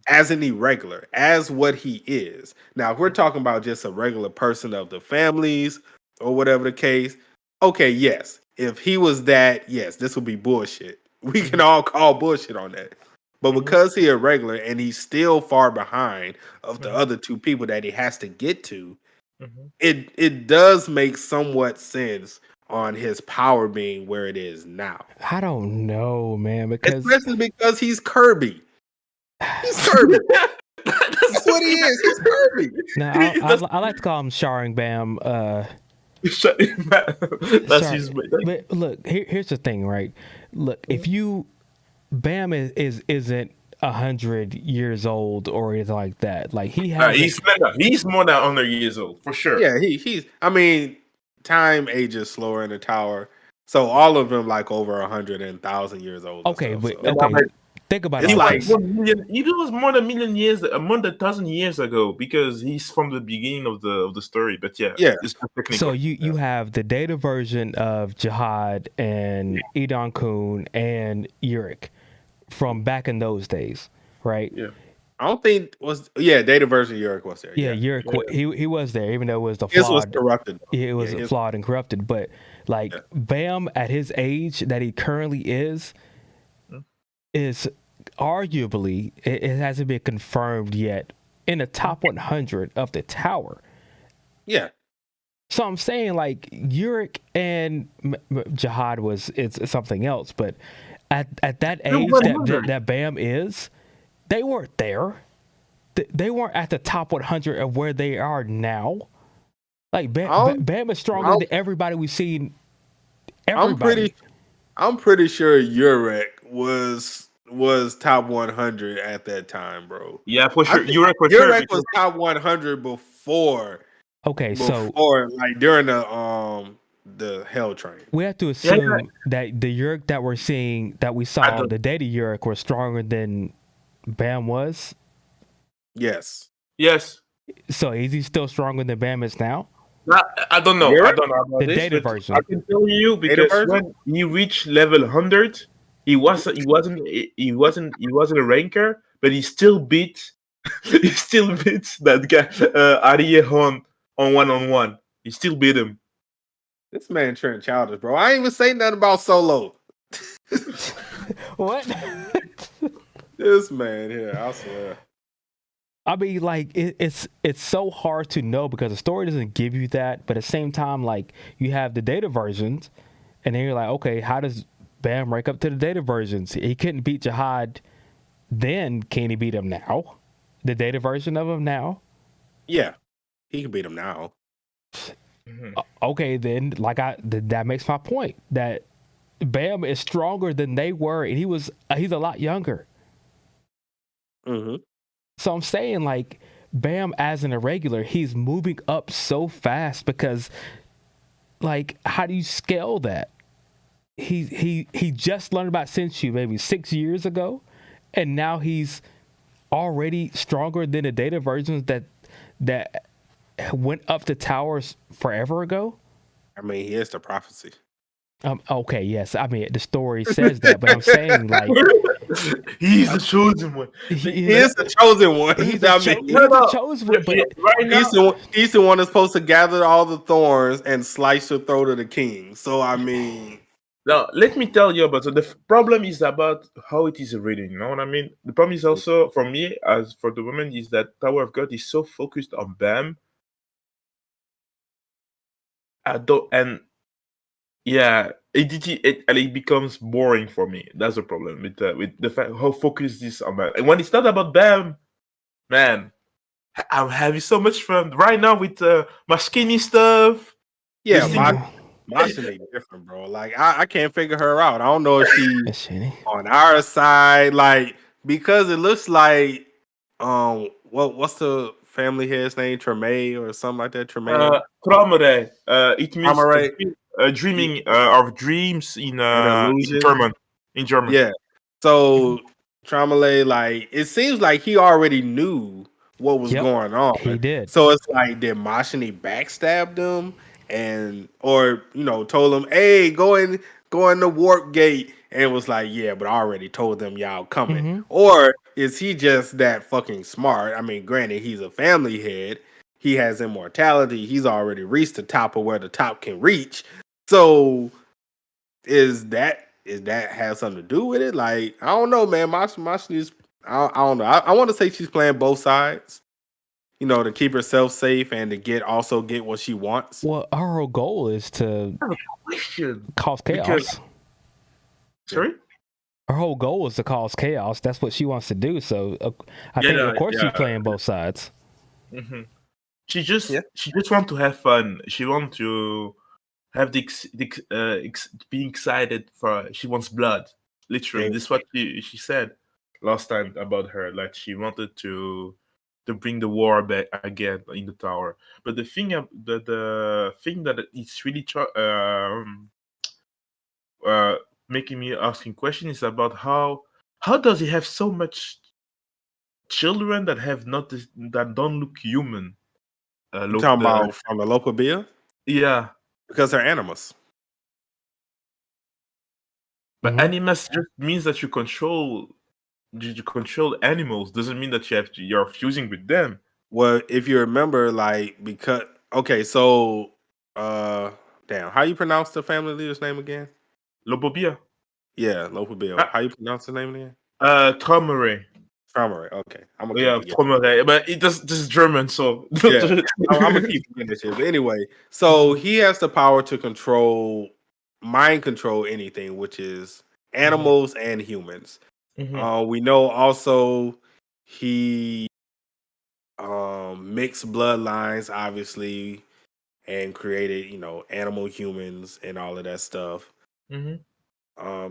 As an irregular, as what he is. Now, if we're talking about just a regular person of the families or whatever the case, okay, yes. If he was that, yes, this would be bullshit. We can all call bullshit on that. But because he's irregular and he's still far behind of the other two people that he has to get to, it does make somewhat sense on his power being where it is now. I don't know, man, because especially because he's Kirby. He's Kirby. That's what he is. He's Kirby. No, I like to call him Sharing Bam. That's his. But look, here's the thing, right? Look, if Bam isn't 100 years old or anything like that. Like he's more than 100 years old for sure. Yeah, he's. I mean, time ages slower in the tower, so all of them like over 100,000 years old. Okay, stuff, so. think about It's it like like- this. He was more than more than 1,000 years ago because he's from the beginning of the story. But yeah, it's technical. So you have the data version of Jihad and Edon Kun and Yurik from back in those days, right? Yeah. I don't think data version of Yurik was there. Yeah, Yurik, he was there, even though it was the His was flawed. corrupted. Yeah, it was flawed and corrupted. But like Bam, at his age that he currently is arguably it hasn't been confirmed yet in the top 100 of the tower. Yeah. So I'm saying like Yurik and Jihad it's something else, but at that age that Bam is, they weren't there. They weren't at the top 100 of where they are now. Like Bam is stronger than everybody we've seen. Everybody. I'm pretty sure Yurik was top 100 at that time, bro. Yeah, for sure. Yurik was top 100 before. Okay, before like during the Hell Train. We have to assume that the Yurik that we're seeing, that we saw, the data Yurik, was stronger than Bam was. Yes. So is he still stronger than Bam is now? I don't know. I don't know about the this, data version. I can tell you because when he reached level 100, he wasn't a ranker, but he still beat that guy Arieh on 1-on-1. He still beat him. This man Trent childish, bro. I ain't even saying nothing about Solo. What? This man here, I swear. I mean, like it's so hard to know because the story doesn't give you that, but at the same time, like you have the data versions, and then you're like, okay, how does Bam rank up to the data versions? He couldn't beat Jihad then. Can he beat him now? The data version of him now? Yeah, he can beat him now. Okay, then that makes my point that Bam is stronger than they were, and he's a lot younger. Mm-hmm. So I'm saying, like, Bam as an irregular, he's moving up so fast because, like, how do you scale that? He just learned about Senshu maybe 6 years ago, and now he's already stronger than the data versions that went up to towers forever ago. I mean, he is the prophecy. Okay, yes. I mean, the story says that, but I'm saying, like, he's the chosen one. He is the chosen one. He's the chosen one, but he's the one that's supposed to gather all the thorns and slice the throat of the king. So, I mean... Now, let me tell you about it. The problem is about how it is written, you know what I mean? The problem is also, for me, as for the woman, is that Tower of God is so focused on Bam. It becomes boring for me. That's the problem with the fact how focused this on Bam. And when it's not about Bam, man, I'm having so much fun right now with my skinny stuff. Yeah, my shit different, bro. Like I can't figure her out. I don't know if she's on our side, like because it looks like what's the family head's name? Tremaine or something like that. Tremaine. Tromere. It means dreaming of dreams in German. In German. Yeah. So Tromele, like it seems like he already knew what was going on. He did. So it's like did Mashini backstab them or told him, hey, go in the warp gate, and was like, yeah, but I already told them y'all coming. Mm-hmm. Or is he just that fucking smart? I mean, granted, he's a family head. He has immortality. He's already reached the top of where the top can reach. So is that has something to do with it? Like, I don't know, man. Mashini's I don't know. I want to say she's playing both sides. To keep herself safe and to get what she wants. Well, her whole goal is to cause chaos. Sorry? Her whole goal is to cause chaos. That's what she wants to do. So I think, of course, she's playing both sides. Mm-hmm. She just wants to have fun. She wants to have being excited for. She wants blood. Literally, this is what she said last time about her. Like she wanted to bring the war back again in the tower. But the thing that it's really making me asking questions is about how how does he have so much children that that don't look human? You talking about from the local bill? Yeah, because they're animals. But animus just means that you control animals. Doesn't mean that you're fusing with them. Well, if you remember, so damn, how you pronounce the family leader's name again? Lobobia. Yeah, Lobobia. How you pronounce the name again? Tromere. Tromere. Okay, I'm gonna Tromere, but it does just German, so yeah, I'm gonna keep forgetting this shit. But anyway, so he has the power to mind control anything, which is animals and humans. We know also he mixed bloodlines, obviously, and created, animal humans and all of that stuff.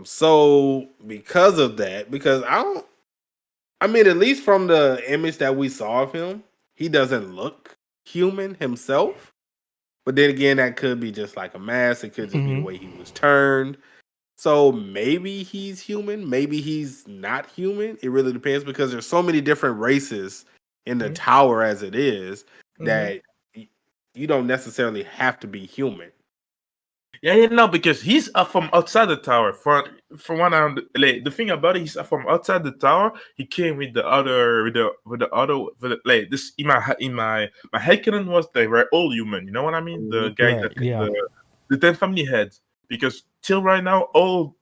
So because of that, at least from the image that we saw of him, he doesn't look human himself. But then again, that could be just like a mask. It could just be the way he was turned. So maybe he's human. Maybe he's not human. It really depends because there's so many different races in the tower as it is that you don't necessarily have to be human. Yeah, no, because he's from outside the tower. From what the thing about it, he's from outside the tower. He came with the other, this in my headcanon was they were all human. You know what I mean? The guy the 10 family heads. Because till right now, all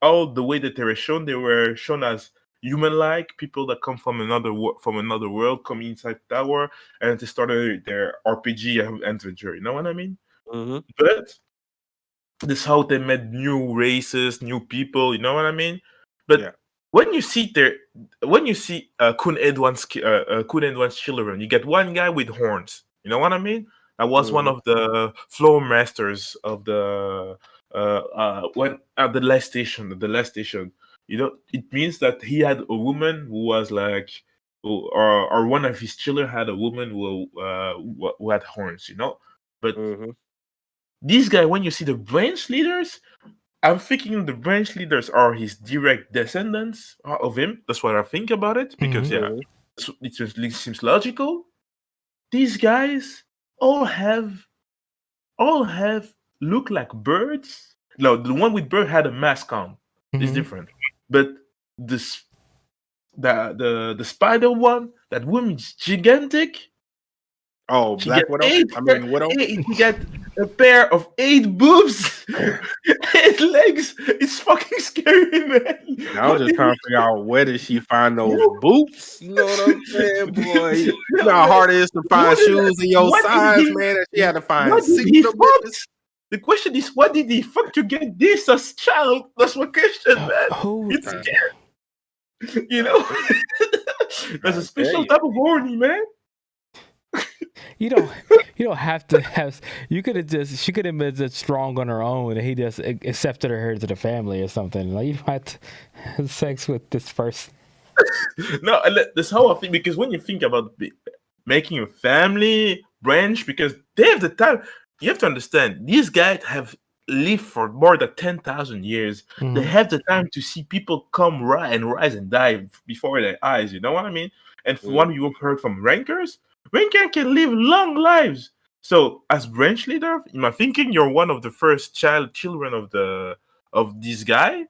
the way that they were shown as human-like people that come from another world, come inside the tower, and they started their RPG adventure. You know what I mean? But this how they met new races, new people. You know what I mean? But when you see Kun Edwan's children, you get one guy with horns. You know what I mean? That was one of the floor masters of the when at the last station. It means that he had a woman who was like, or one of his children had a woman who had horns. But this guy, when you see the branch leaders, I'm thinking the branch leaders are his direct descendants of him. That's what I think about it, because it seems logical. These guys all look like birds. No, the one with bird had a mask on. It's different. But the spider one, that woman's gigantic. Oh, Black Widow. Widow. He got a pair of 8 boobs, 8 legs. It's fucking scary, man. Now I'm just trying to figure out where did she find those boots? You know what I'm saying, boy? You know how hard it is to find shoes in your size, man. That she had to find 6 of them. The question is, what did he fuck to get this as child? That's my question, man. It's scary. There's a special type of horny, man. You don't have to have. She could have been just strong on her own, and he just accepted her to the family or something. Like, you don't have to have sex with this person. No, this whole thing, because when you think about making a family branch, because they have the time, you have to understand these guys have lived for more than 10,000 years. They have the time to see people come rise and die before their eyes. You know what I mean? And for one, you've heard from rankers. Ranker can live long lives. So, as branch leader, in my thinking, you're one of the first children of this guy,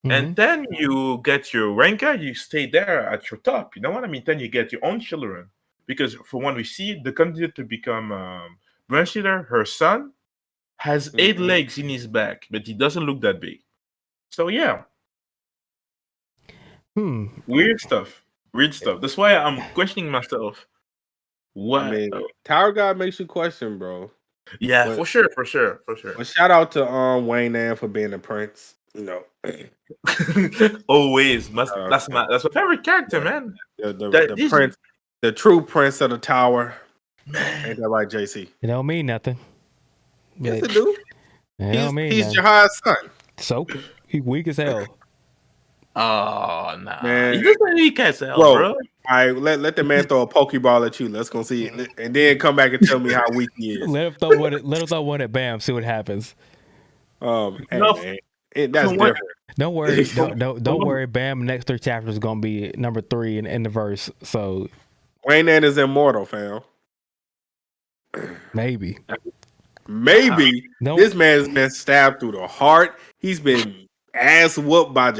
and then you get your ranker. You stay there at your top. You know what I mean? Then you get your own children, because for one, we see the candidate to become branch leader. Her son has 8 legs in his back, but he doesn't look that big. So yeah, weird stuff. That's why I'm questioning myself. What? I mean, Tower God makes you question, bro. Yeah, but, for sure. But shout out to Wayne Nan for being the prince. Always. That's my favorite character, man. The prince, the true prince of the tower. Man. Ain't that right, JC? It don't mean nothing. Yes, it do. He's Jahad's son. So he weak as hell. Oh, nah. Man. You just he can't sell, bro. All right, let the man throw a Pokeball at you. Let's go see it. And then come back and tell me how weak he is. Let him throw one at Bam, see what happens. Hey, man. That's different. Don't worry, don't worry. Bam, next 3 chapters is gonna be number 3 in the verse. So Wayne Man is immortal, fam. maybe. This man's been stabbed through the heart. He's been ass whooped by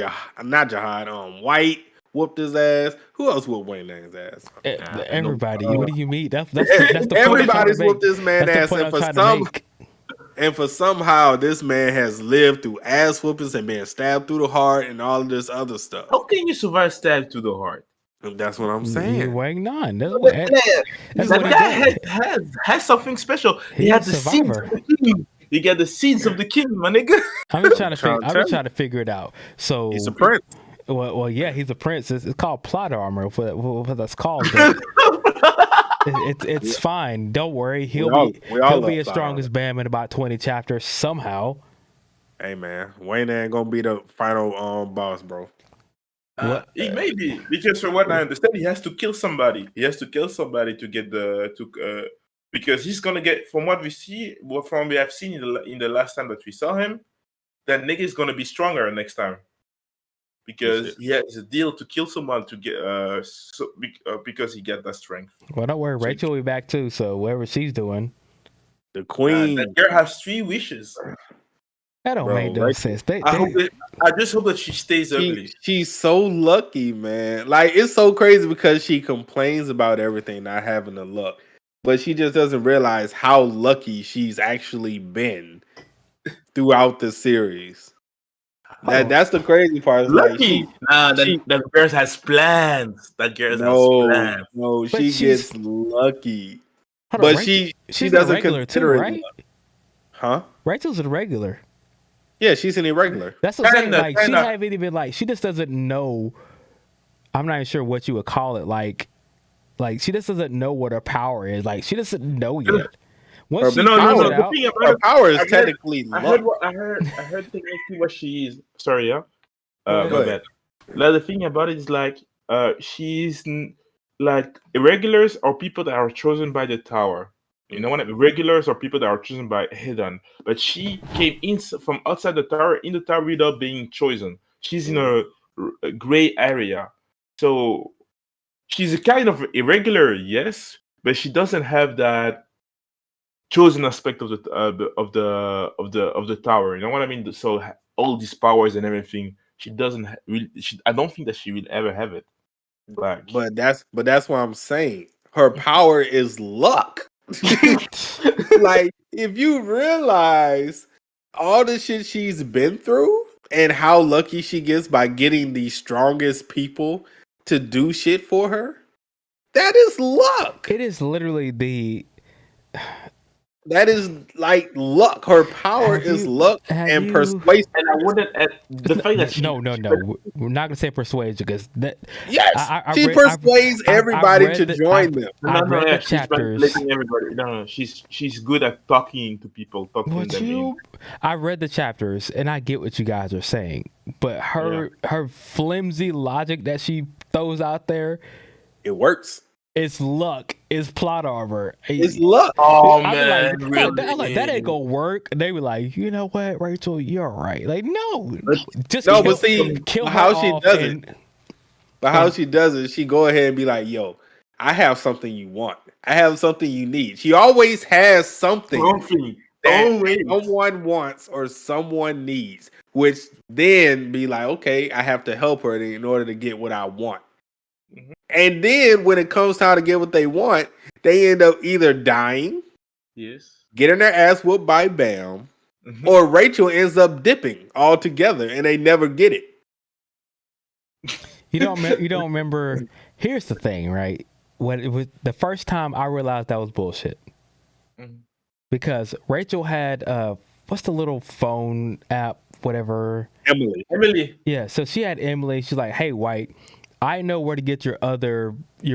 White whooped his ass. Who else whooped Wayne Man's ass? Everybody. What do you mean? That's the everybody's whooped this man's ass, and for somehow this man has lived through ass whoopings and been stabbed through the heart and all of this other stuff. How can you survive stabbed through the heart? That's what I'm saying. Wang Nine. That guy has something special. He had the seeds of the king. You get the seeds of the king, my nigga. I'm just trying to figure it out. So he's a prince. Well, yeah, he's a prince. It's called plot armor. What that's called. It's fine. Don't worry. He'll be as strong as Bam in about 20 chapters somehow. Hey man, Wayne ain't gonna be the final boss, bro. He may be, because from what I understand, he has to kill somebody. He has to kill somebody to get because he's gonna get, from what we have seen in the last time that we saw him, that nigga is gonna be stronger next time. Because he has a deal to kill someone to get because he get that strength. Well, don't worry, Rachel will be back too. So whatever she's doing, the queen. That girl has 3 wishes. That don't make no sense. I just hope that she stays ugly. She's so lucky, man. Like, it's so crazy because she complains about everything not having a luck, but she just doesn't realize how lucky she's actually been throughout the series. That's the crazy part. Lucky. That girl has plans. That girl has plans. No, she gets lucky. But she doesn't consider it right? Huh? Rachel's a regular. Yeah, she's an irregular. That's what I'm saying. Like, she haven't even, like, she just doesn't know. I'm not even sure what you would call it. Like she just doesn't know what her power is. Like, she doesn't know yet. Once her power is technically luck. I heard technically what she is. Sorry, yeah. My bad. The thing about it is, like, she's like, irregulars are people that are chosen by the tower. You know what I mean? Regulars are people that are chosen by Hidden. But she came in from outside the tower, in the tower, without being chosen. She's in a gray area. So she's a kind of irregular, yes, but she doesn't have that chosen aspect of the tower. You know what I mean? So all these powers and everything, she doesn't I don't think that she will ever have it. Like, but that's what I'm saying. Her power is luck. Like, if you realize all the shit she's been through and how lucky she gets by getting the strongest people to do shit for her, that is luck. It is literally that is like luck. Her power is luck and persuasion. And I wouldn't the fact that we're not gonna say persuasion because that. Yes, she persuades everybody to join them. I read the chapters. No, she's good at talking to people. I read the chapters and I get what you guys are saying, but her flimsy logic that she throws out there, it works. It's luck. It's plot armor. It's luck. Oh, man. Like, that ain't gonna work. They were like, you know what, Rachel, you're right. Like, no. Kill how she does it. But how she does it, she go ahead and be like, yo, I have something you want. I have something you need. She always has something that someone wants or someone needs, which then be like, okay, I have to help her in order to get what I want. Mm-hmm. And then when it comes time to get what they want, they end up either dying, getting their ass whooped by Bam, or Rachel ends up dipping altogether and they never get it. You don't remember. Here's the thing, right? When it was the first time I realized that was bullshit, because Rachel had what's the little phone app, whatever? Emily. Yeah, so she had Emily. She's like, hey, White, I know where to get your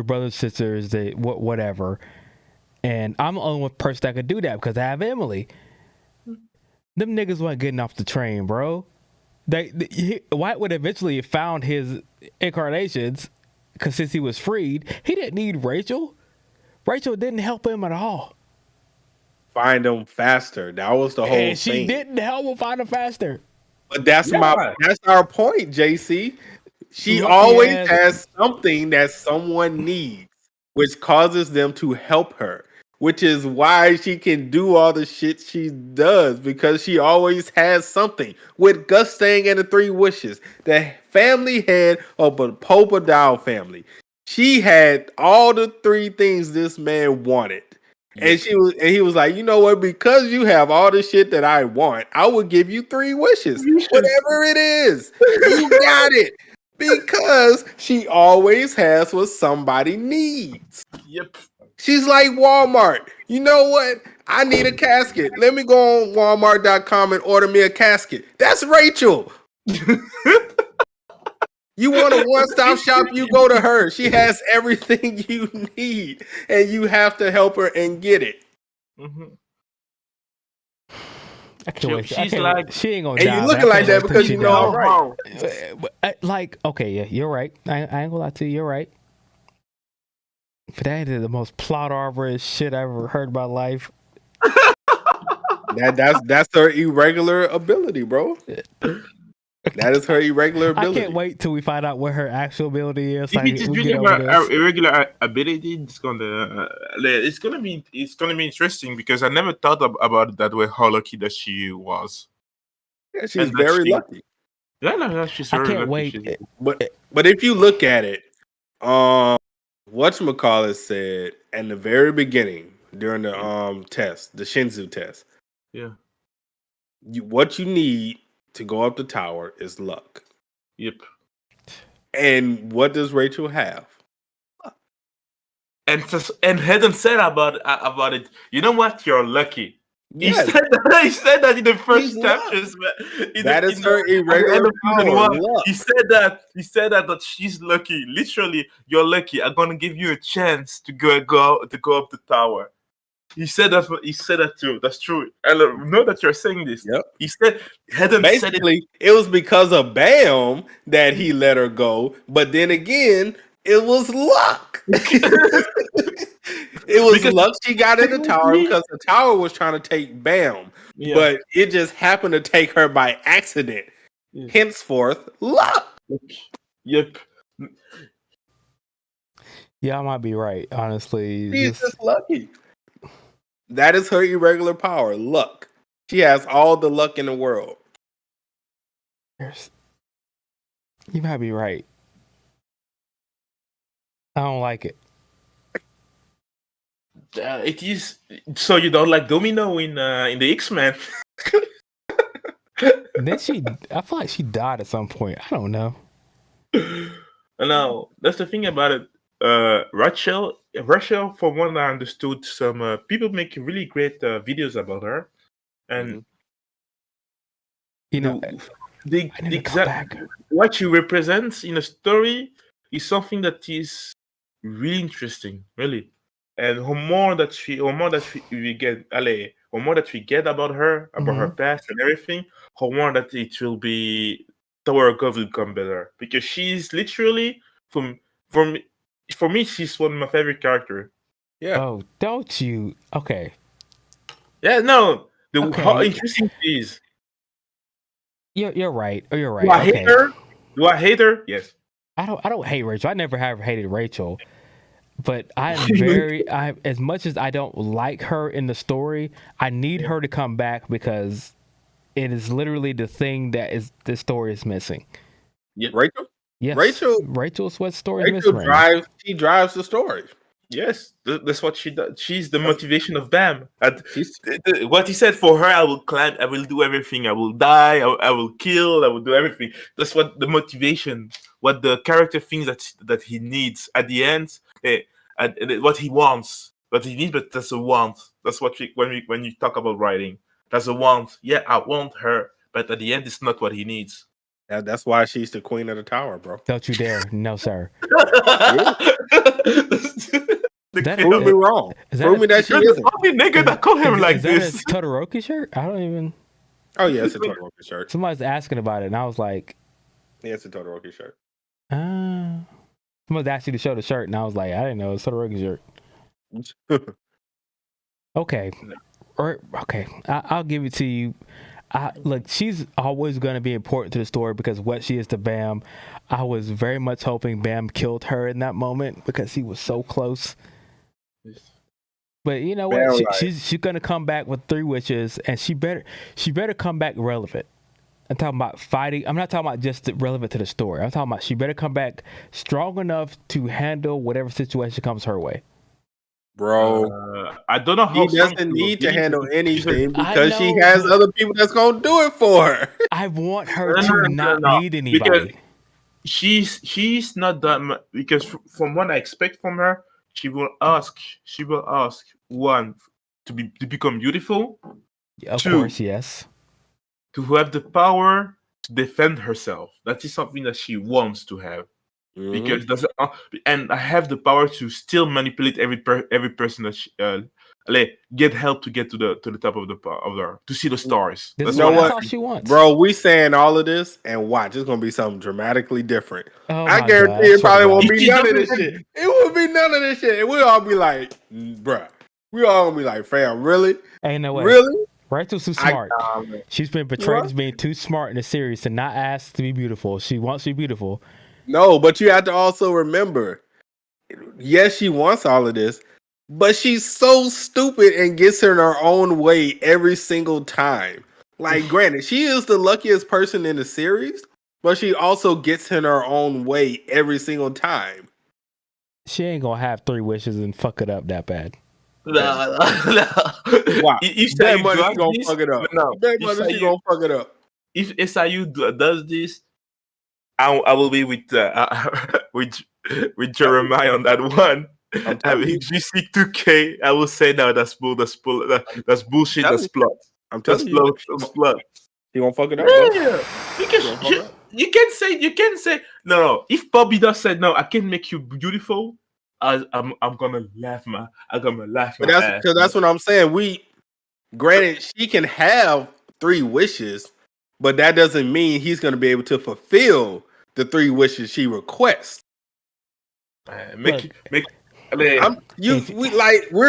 brothers, sisters, whatever. And I'm the only person that could do that because I have Emily. Them niggas weren't getting off the train, bro. White would eventually have found his incarnations because since he was freed, he didn't need Rachel. Rachel didn't help him at all. Find him faster. That was the whole thing. She didn't help him find him faster. But that's our point, JC. She always has something that someone needs, which causes them to help her, which is why she can do all the shit she does, because she always has something. With Gustang and the Three Wishes, the family head of the Polka Dot family, she had all the three things this man wanted. And he was like, you know what? Because you have all the shit that I want, I will give you 3 wishes. Whatever it is. You got it. Because she always has what somebody needs. Yep. She's like Walmart. You know what? I need a casket. Let me go on Walmart.com and order me a casket. That's Rachel. You want a one-stop shop, you go to her. She has everything you need, and you have to help her and get it. Mm-hmm. I can't wait. She's like, she ain't gonna and die. You looking like that because you know I'm right. Like, okay, yeah, you're right. I ain't gonna lie to you. You're right. But that is the most plot armor shit I ever heard in my life. That's her irregular ability, bro. That is her irregular ability. I can't wait till we find out what her actual ability is. If it is really her irregular ability, it's gonna be interesting, because I never thought about it that way. How lucky that she was. Yeah, she's very lucky. Yeah, she's very lucky. I can't wait. But if you look at it, whatchamacallit said in the very beginning during the test, the Shinzu test. Yeah. What you need to go up the tower is luck. Yep. And what does Rachel have? And Hayden said about it. You know what? You're lucky. Yes. He said that in the first chapters. That is her irregular power. He said that she's lucky. Literally, you're lucky. I'm gonna give you a chance to go up the tower. He said that. He said that too. That's true. I know that you're saying this. Yep. He said, basically, it was because of Bam that he let her go. But then again, it was luck. It was luck she got in the tower, because the tower was trying to take Bam. Yeah. But it just happened to take her by accident. Yeah. Henceforth, luck. Yep. Yeah, I might be right, honestly. She's just lucky. That is her irregular power, luck. She has all the luck in the world. You might be right. I don't like it. It is. So you don't like Domino in the X-Men? Then I feel like she died at some point. I don't know. No, that's the thing about it. Rachel, from what I understood, some people make really great videos about her, and you know, the exact what she represents in a story is something that is really interesting, really. And the more that we get about her, about her past and everything, the more that it will be Tower of God will come better, because she's literally for me, she's one of my favorite characters. Yeah. Oh, don't you? Okay. Yeah, no. How interesting she is. You're right. You're right. Do I hate her? Do I hate her? Yes. I don't hate Rachel. I never have hated Rachel. But I'm as much as I don't like her in the story, I need her to come back, because it is literally the thing that this story is missing. Yeah, Rachel? Yes. Rachel's what story is missing. She drives the story. Yes, that's what she does. She's the motivation of Bam. What he said, for her, I will climb, I will do everything. I will die, I will kill, I will do everything. That's what the motivation, what the character thinks that he needs at the end, what he wants, what he needs, but that's a want. That's what when you talk about writing, that's a want. Yeah, I want her, but at the end, it's not what he needs. That's why she's the queen of the tower, bro. Don't you dare. No, sir. Prove me wrong. Prove me that she isn't. The nigga that call him like this. Is that a Todoroki shirt? I don't even. Oh, yeah, it's a Todoroki shirt. Somebody's asking about it, and I was like... Yeah, it's a Todoroki shirt. Somebody asked you to show the shirt, and I was like, I didn't know it was a Todoroki shirt. Okay. Okay. I'll give it to you. Look, she's always going to be important to the story because what she is to Bam. I was very much hoping Bam killed her in that moment because he was so close. But you know what? She's going to come back with 3 wishes, and she better come back relevant. I'm talking about fighting. I'm not talking about just relevant to the story. I'm talking about she better come back strong enough to handle whatever situation comes her way. Bro, I don't know how he doesn't need to handle anything because she has other people that's gonna do it for her. I want her to not need anybody. Because she's not that because from what I expect from her, she will ask one to become beautiful. Of course, yes. To have the power to defend herself. That is something that she wants to have. Because and I have the power to still manipulate every person that she, get help to get to the top of the to see the stars. That's all she wants, bro. We saying all of this, and watch, it's gonna be something dramatically different. I God, guarantee it probably won't be none of this shit. It won't be none of this shit, and we'll all be like, bruh, we all gonna be like, fam, really? Ain't no way, really? Rachel's too smart. She's been portrayed as being too smart in the series to not ask to be beautiful. She wants to be beautiful. No, but you have to also remember, yes, she wants all of this, but she's so stupid and gets in her own way every single time. Like, granted, she is the luckiest person in the series, but she also gets in her own way every single time. She ain't gonna have 3 wishes and fuck it up that bad. No. Wow. If that money, she gonna fuck it up. No, that money, she gonna fuck it up. If SIU does this, I will be with Jeremiah on that one. Having GC 2K, I will say no, that's bullshit. That's plot. I'm telling you, that's plot. You gonna fuck it up? Yeah. You can say no. If Bobby does say no, I can make you beautiful. I'm gonna laugh my ass. Because that's what I'm saying. Granted, she can have 3 wishes, but that doesn't mean he's gonna be able to fulfill the 3 wishes she requests. We're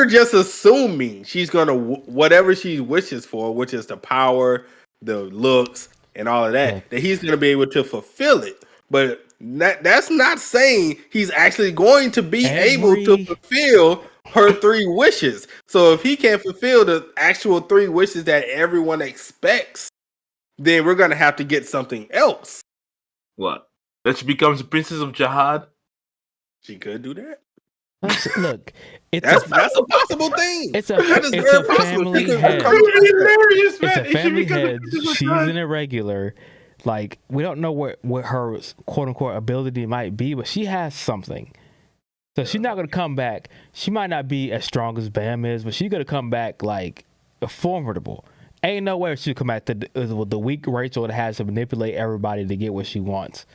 just assuming she's gonna whatever she wishes for, which is the power, the looks, and all of that, that he's gonna be able to fulfill it. But that's not saying he's actually going to be able to fulfill her 3 wishes. So if he can't fulfill the actual 3 wishes that everyone expects, then we're gonna have to get something else. What? That she becomes the Princess of Jihad? She could do that. Look, that's a possible thing. It's a family head. Hilarious, man. It's a family head. She's an irregular. Like, we don't know what her quote unquote ability might be, but she has something. So she's not gonna come back. She might not be as strong as Bam is, but she's gonna come back like formidable. Ain't no way she'll come back to the weak Rachel that has to manipulate everybody to get what she wants.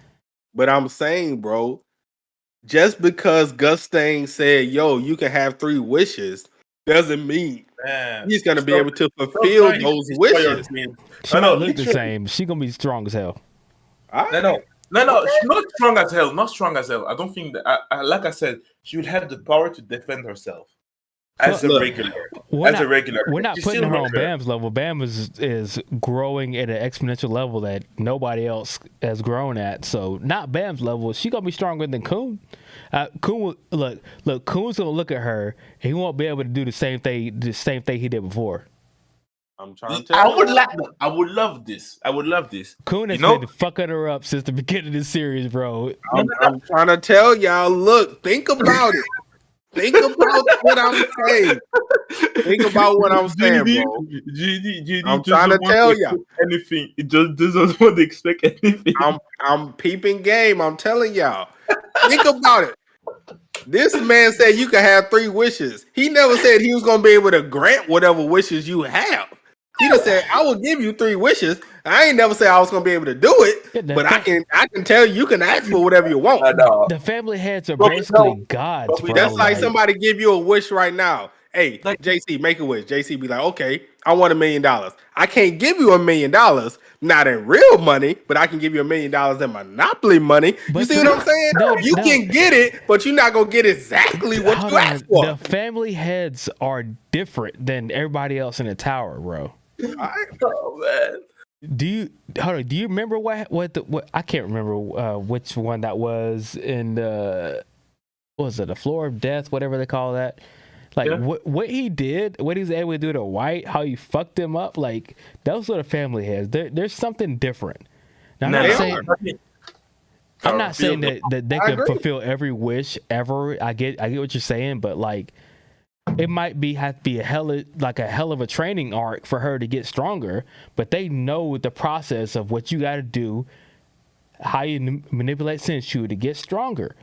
But I'm saying, bro, just because Gus Stang said, yo, you can have 3 wishes, doesn't mean he's going to be able to fulfill those wishes. She might look the same. She's going to be strong as hell. No, she's not strong as hell. Not strong as hell. I don't think that, like I said, she would have the power to defend herself. As a regular. We're not putting her on Bam's level. Bam is growing at an exponential level that nobody else has grown at. So not Bam's level. She's gonna be stronger than Kun. Kun Kun's gonna look at her and he won't be able to do the same thing he did before. I'm trying to tell you. I would love this. Kun has been fucking her up since the beginning of the series, bro. I'm trying to tell y'all, look, think about it. Think about what I'm saying. Think about what I'm saying, bro. I'm trying to tell you anything. It just doesn't want to expect anything. I'm peeping game. I'm telling y'all. Think about it. This man said you can have 3 wishes. He never said he was gonna be able to grant whatever wishes you have. He just said, I will give you 3 wishes. I ain't never said I was gonna be able to do it, but I can tell you can ask for whatever you want. The family heads are basically gods. Bro. That's like somebody give you a wish right now. Hey, JC, make a wish. JC be like, okay, I want $1 million. I can't give you $1 million, not in real money, but I can give you $1 million in Monopoly money. You see what I'm saying? You can get it, but you're not gonna get exactly what you asked for. The family heads are different than everybody else in the tower, bro. Oh man. Do you remember what I can't remember which one that was in the what was it, the floor of death, whatever they call that. Like what he did, what he was able to do to White, how he fucked him up, like those sort of family heads. There's something different. Now, I'm not saying that they can fulfill every wish ever. I get what you're saying, but like it might have to be a hell of a training arc for her to get stronger. But they know the process of what you got to do, how you manipulate Senshu to get stronger.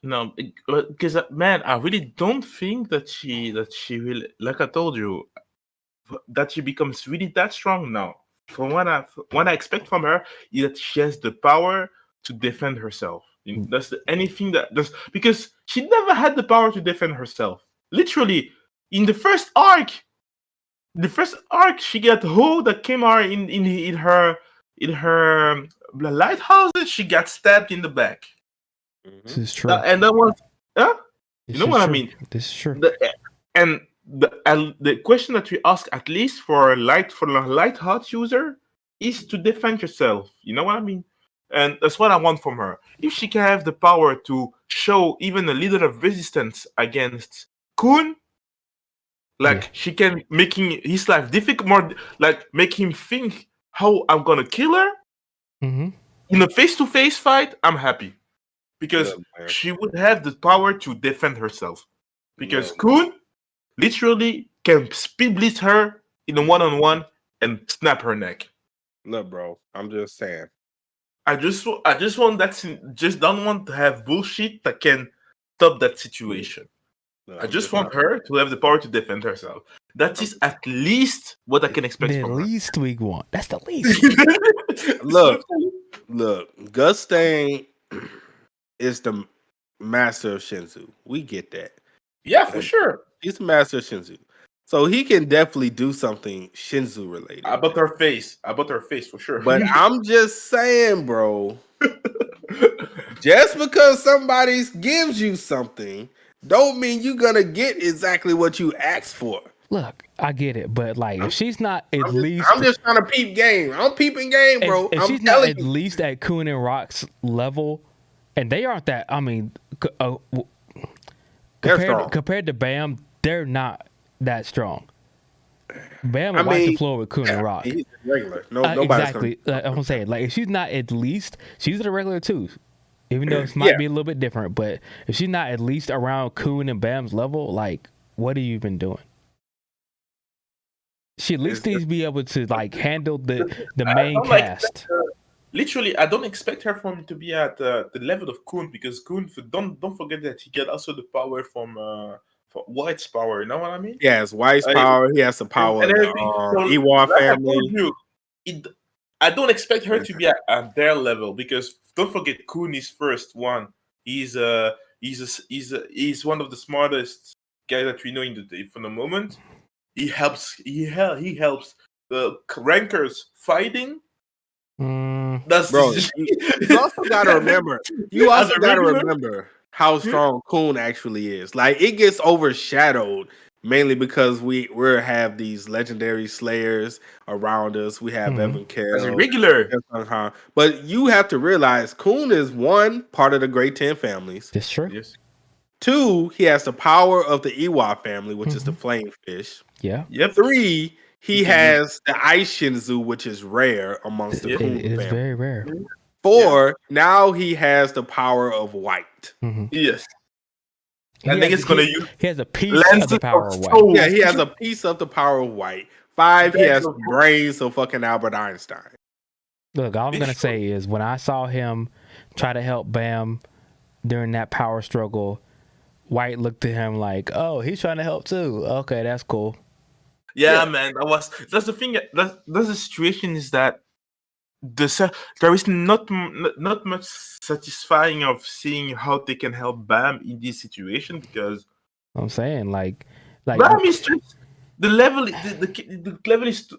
No, because man, I really don't think that she will. Like I told you, that she becomes really that strong now. From what I expect from her is that she has the power to defend herself. That's anything that does, because she never had the power to defend herself. Literally, in the first arc, she got hole that came out in her lighthouse. She got stabbed in the back. This is true. And that was, you know what I mean? This is true. The question that we ask, at least for a lighthouse user, is to defend yourself. You know what I mean? And that's what I want from her. If she can have the power to show even a little of resistance against Kun, she can making his life difficult, more like make him think how I'm gonna kill her. Mm-hmm. In a face-to-face fight, I'm happy. Because she would have the power to defend herself. Because Kun literally can speed blitz her in a one-on-one and snap her neck. Look, bro, I'm just saying. I just want that. Just don't want to have bullshit that can stop that situation. No, I just want her to have the power to defend herself. That is at least what I can expect from her. The least we want. That's the least. Look, Gustang is the master of Shinzu. We get that. Yeah, for sure. He's the master of Shinzu. So he can definitely do something Shinzu related. About her face for sure. But I'm just saying, bro. Just because somebody gives you something, don't mean you're gonna get exactly what you asked for. Look, I get it, but like if she's not I'm just trying to peep game. I'm peeping game, bro. If she's not at least at Kun and Rock's level, and they aren't that. I mean, compared to Bam, they're not that strong. Bam will wipe the floor with Kun and Rock. He's regular. Exactly. I'm saying, like, if she's not at least, she's a regular too. Even though it might be a little bit different, but if she's not at least around Kun and Bam's level, like, what have you been doing? She at least needs to be able to like handle the main cast. Literally, I don't expect her to be at the level of Kun, because Kun, don't forget that he get also the power from White's power. You know what I mean? Yes, White's power. He has the power of the Iwa family. I don't expect her to be at their level, because don't forget, Kun is first one. He's one of the smartest guys that we know for the moment. He helps the rankers fighting. That's bro. You also gotta remember. How strong Kun actually is. Like, it gets overshadowed mainly because we have these legendary slayers around us. We have Evan Carroll as a regular. But you have to realize Kun is one part of the Great 10 families. That's true. Yes. 2, he has the power of the Iwa family, which is the flame fish. Yeah. Yep. 3, he has the Ice Shinzu, which is rare amongst the Kun family. It is very rare. 4, now he has the power of White. Yes. I think it's gonna use. He has a piece of the power of White. Yeah, he has a piece of the power of White. 5, he has brains of fucking Albert Einstein. Look, all I'm gonna say is when I saw him try to help Bam during that power struggle, White looked at him like, "Oh, he's trying to help too. Okay, that's cool." Yeah, man. That's the thing. That's the situation, is that there is not much satisfying of seeing how they can help Bam in this situation, because I'm saying like Bam is just the level. The level is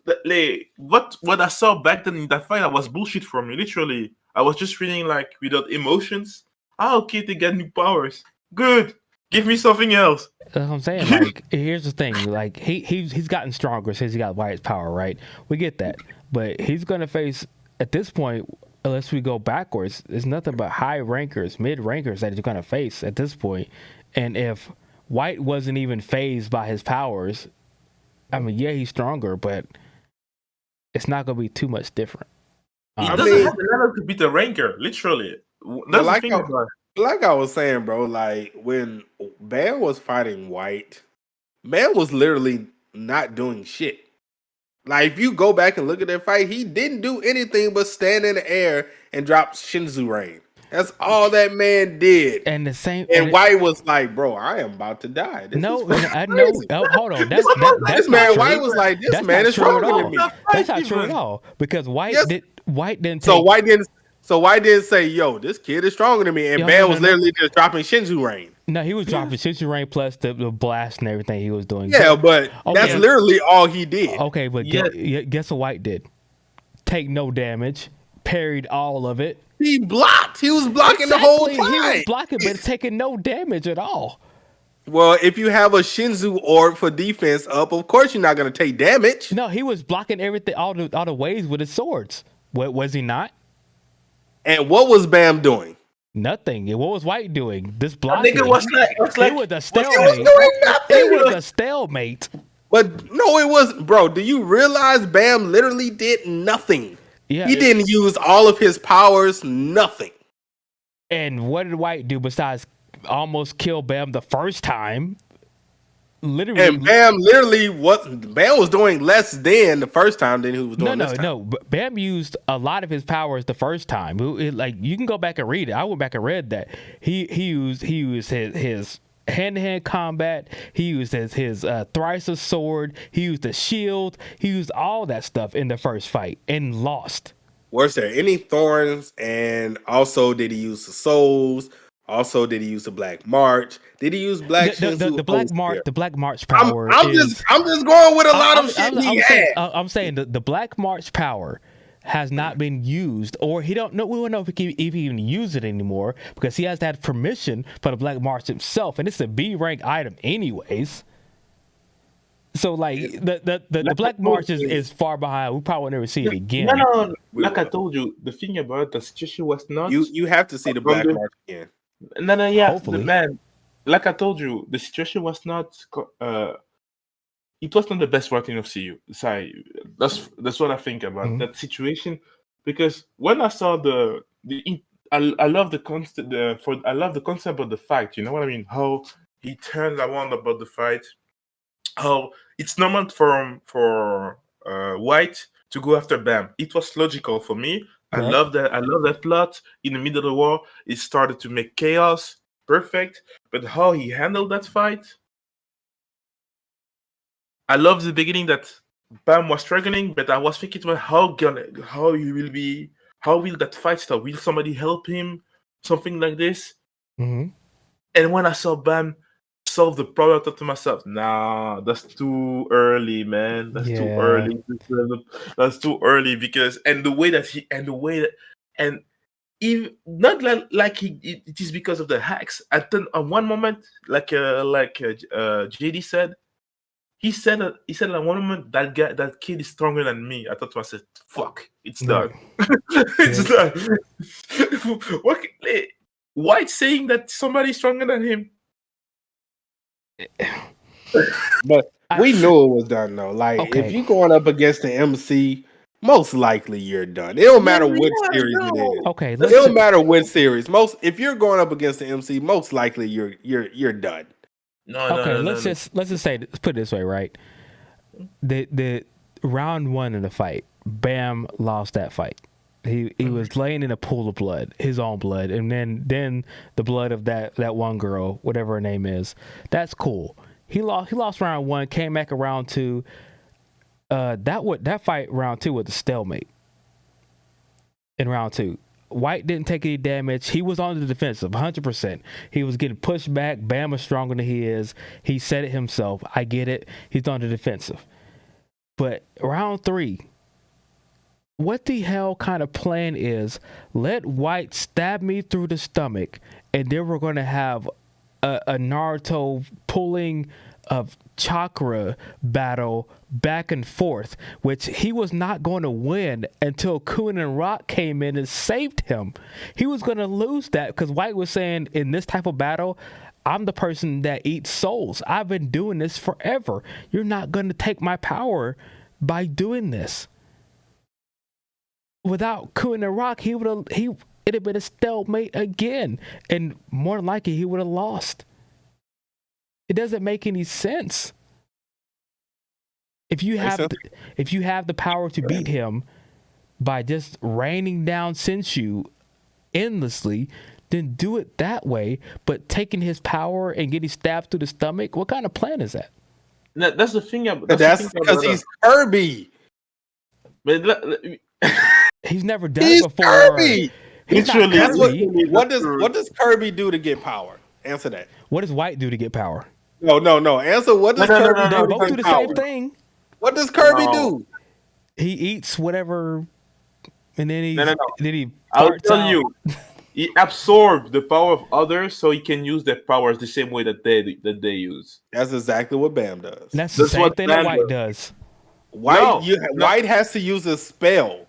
what I saw back then in that fight. That was bullshit for me. Literally, I was just reading like without emotions. Okay, they get new powers. Good. Give me something else. That's what I'm saying. Like, here's the thing. Like, he's gotten stronger since he got White's power, right? We get that. But he's going to face, at this point, unless we go backwards, there's nothing but high rankers, mid rankers that he's going to face at this point. And if White wasn't even phased by his powers, I mean, yeah, he's stronger, but it's not going to be too much different. He doesn't have the level to beat a ranker, literally. That's the thing about it. Like I was saying, bro, like when Bam was fighting White, Bam was literally not doing shit. Like if you go back and look at that fight, he didn't do anything but stand in the air and drop Shinzu Rain. That's all that man did. And the same. And White was like, "Bro, I am about to die." I know. Oh, hold on. That's this man. White was like, "This man is stronger than me." That's not true at all. Because White didn't. So White didn't say, "Yo, this kid is stronger than me," and Bam was literally just dropping Shinzu Rain. No, he was dropping Shinzu Rain plus the blast and everything he was doing. Yeah, but that's literally all he did. Okay, but guess what White did? Take no damage, parried all of it. He blocked. He was blocking the whole time. He was blocking, but taking no damage at all. Well, if you have a Shinzu orb for defense up, of course you're not going to take damage. No, he was blocking everything, all the ways with his swords. What was he not? And what was Bam doing? Nothing. What was White doing? This blocking. It was a stalemate. He was doing nothing. It was a stalemate. But no, it wasn't, bro. Do you realize Bam literally did nothing? Yeah, he didn't use all of his powers. Nothing. And what did White do besides almost kill Bam the first time? Literally, and Bam was doing less than the first time than he was doing. No. Bam used a lot of his powers the first time. Like you can go back and read it. I went back and read that he used his hand-to-hand combat. He used his thrice sword. He used the shield. He used all that stuff in the first fight and lost. Was there any thorns? And also, did he use the souls? Also, did he use the Black March? Did he use Black Shinzu? The Black March power. I'm just going with a lot of shit he had. I'm saying the Black March power has not been used, or we don't know if he even use it anymore because he has to have permission for the Black March himself, and it's a B rank item anyways. So like the Black March is far behind. We probably will never see it again. No. Like I told you, the thing about the situation was not. You have to see the Black March again. No, yeah, man. Like I told you, the situation was not. It was not the best working of CU. Sorry, that's what I think about that situation. Because when I saw I love the concept. I love the concept of the fight. You know what I mean? How he turned around about the fight. How it's normal for White to go after Bam. It was logical for me. I love that plot. In the middle of the war, it started to make chaos. Perfect. But how he handled that fight, I love the beginning that Bam was struggling, but I was thinking about how will that fight start? Will somebody help him? Something like this. Mm-hmm. And when I saw Bam solve the problem, I thought to myself, nah, that's too early, man. That's too early. That's too early because it is because of the hacks. At one moment, like JD said, he said at one moment that kid is stronger than me. I thought to myself, fuck, it's done. It's done. White saying that somebody's stronger than him. But we knew it was done though. Like if you're going up against the MC, most likely you're done. It don't matter which series it is. Okay, it don't matter which series. If you're going up against the MC, most likely you're done. Let's just say, let's put it this way, right? The round one of the fight, Bam lost that fight. He was laying in a pool of blood, his own blood, and then the blood of that one girl, whatever her name is. That's cool. He lost round one, came back around two. That fight round two was a stalemate. In round two, White didn't take any damage. He was on the defensive, 100%. He was getting pushed back. Bam was stronger than he is. He said it himself. I get it. He's on the defensive. But round three, what the hell kind of plan is? Let White stab me through the stomach, and then we're going to have a Naruto pulling of chakra battle back and forth, which he was not going to win until Kun and Rock came in and saved him. He was going to lose that because White was saying, in this type of battle, I'm the person that eats souls. I've been doing this forever. You're not going to take my power by doing this. Without Kun and Rock, it'd have been a stalemate again, and more than likely he would have lost. It doesn't make any sense. If you have the power to beat him by just raining down Senshu endlessly, then do it that way. But taking his power and getting stabbed through the stomach, what kind of plan is that? That's the thing. That's because he's Kirby. He's never done it before. Kirby. Kirby. What does Kirby do to get power? Answer that. What does White do to get power? No. Answer. What does Kirby do? They both do the same thing. What does Kirby do? He eats whatever, and then he I'll tell you. He absorbed the power of others, so he can use their powers the same way that they use. That's exactly what Bam does. That's the same thing that White does. White has to use a spell.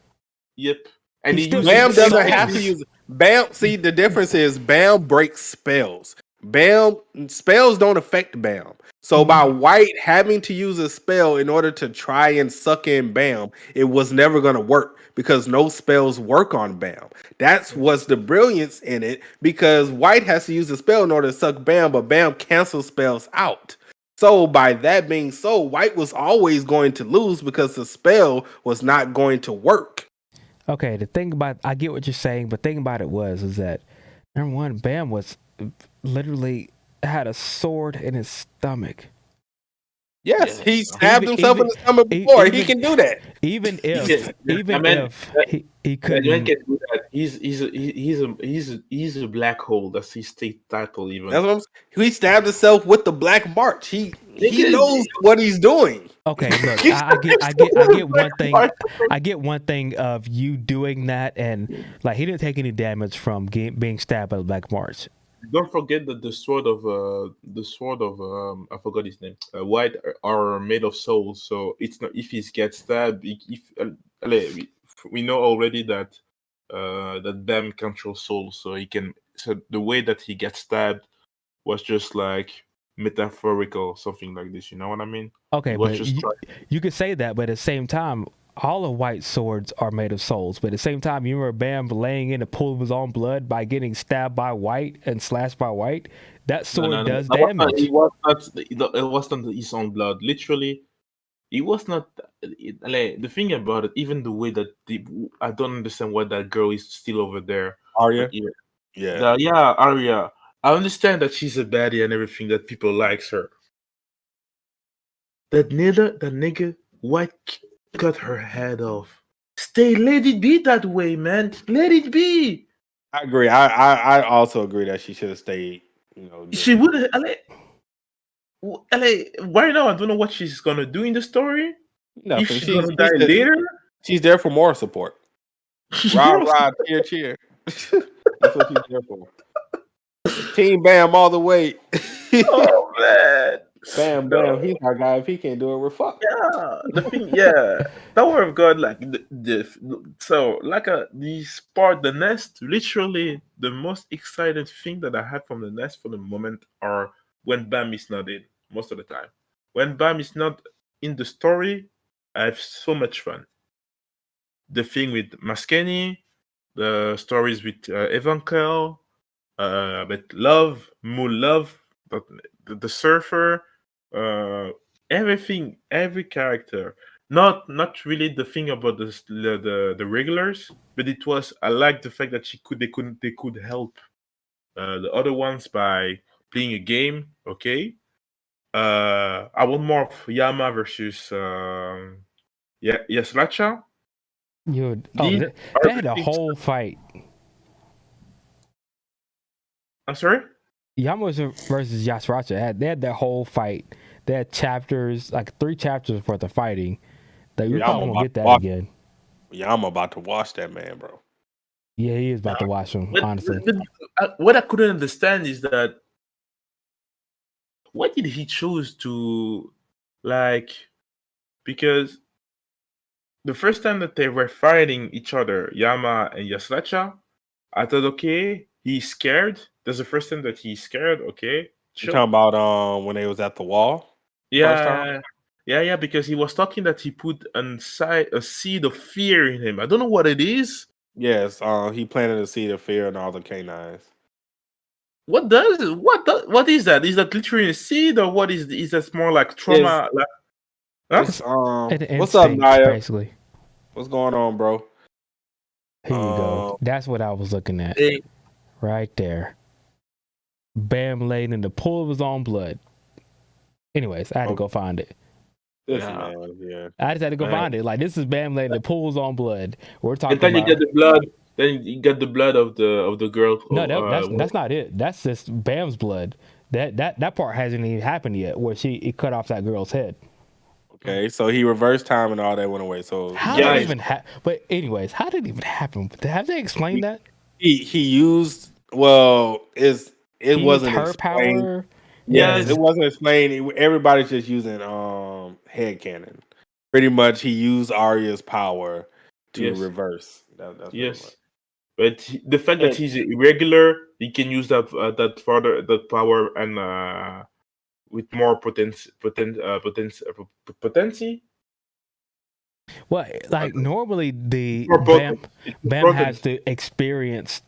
Yep. And Bam doesn't have to use Bam. See, the difference is Bam breaks spells. Spells don't affect Bam. So by White having to use a spell in order to try and suck in Bam, it was never going to work because no spells work on Bam. That's what's the brilliance in it, because White has to use a spell in order to suck Bam, but Bam cancels spells out. So by that being so, White was always going to lose because the spell was not going to work. Okay, the thing about, I get what you're saying, but the thing about it is that, number one, Bam was literally had a sword in his stomach. Yes, he stabbed himself in the stomach before. He can do that. Even if he couldn't. Can do that. He's a black hole. That's his state title. Even that's what I'm saying. He stabbed himself with the Black March. He knows what he's doing. Okay, look, I get one thing. I get one thing of you doing that, and like he didn't take any damage from being stabbed by the Black March. Don't forget that the sword of I forgot his name. White are made of souls, so it's not if he gets stabbed. We know already that that Bam controls souls, so he can. So the way that he gets stabbed was just like metaphorical, something like this. You know what I mean? Okay, but you could say that, but at the same time, all of White's swords are made of souls. But at the same time, you remember Bam laying in a pool of his own blood by getting stabbed by White and slashed by White? That sword does damage. It was not his own blood. Literally, it was not. The thing about it, even the way that I don't understand why that girl is still over there. Arya? Yeah, Arya. I understand that she's a baddie and everything, that people likes her. That nigga, White cut her head off. Let it be that way, man. Let it be. I agree. I also agree that she should have stayed. She would have. Right now, I don't know what she's gonna do in the story. No, if she's gonna die later. She's there for moral support. Rah, cheer. That's what she's there for. Team Bam all the way. Oh man. Bam, he's our guy. If he can't do it, we're fucked. Yeah, the thing, yeah. Tower of God, like the the nest. Literally, the most excited thing that I had from the nest for the moment are when Bam is not in. Most of the time, when Bam is not in the story, I have so much fun. The thing with Maskeni, the stories with Evankel, with Love, Moon Love, the surfer. Everything, every character. Not really the thing about the regulars, but it was. I like the fact that they could help the other ones by playing a game. Okay. I want more of Yama versus Yasracha. They had a whole fight. I'm sorry. Yama versus Yasracha they had that whole fight. They had chapters, like 3 chapters worth of fighting. That you're probably gonna get that again. Yama about to wash that man, bro. Yeah, he is about to wash him. Honestly, what I couldn't understand is that why did he choose to, like, because the first time that they were fighting each other, Yama and Yaslacha, I thought, okay, he's scared. That's the first time that he's scared. Okay, You talking about when they was at the wall? First time? Yeah, because he was talking that he put a seed of fear in him. I don't know what it is. Yes, he planted a seed of fear in all the canines. What is that? Is that literally a seed, or what is that more like trauma? It's an what's up, Naya? basically. What's going on, bro? Here you go. That's what I was looking at. Right there. Bam laid in the pool of his own blood. Anyways, I had to go find it. I just had to go find it. Like, this is Bam laid in the pool of his own blood. We're talking and then about... you get the blood. Then you get the blood of the girl. No, that's not it. That's just Bam's blood. That part hasn't even happened yet, where it cut off that girl's head. Okay, so he reversed time and all that went away. So how did it even happen? But anyways, how did it even happen? Have they explained that? He used it wasn't her explained. Power. Yes, it wasn't explained. Everybody's just using headcanon. Pretty much, he used Arya's power to reverse. That's but the fact that he's irregular, he can use that power and with more potency. Well, like normally Bam has to experience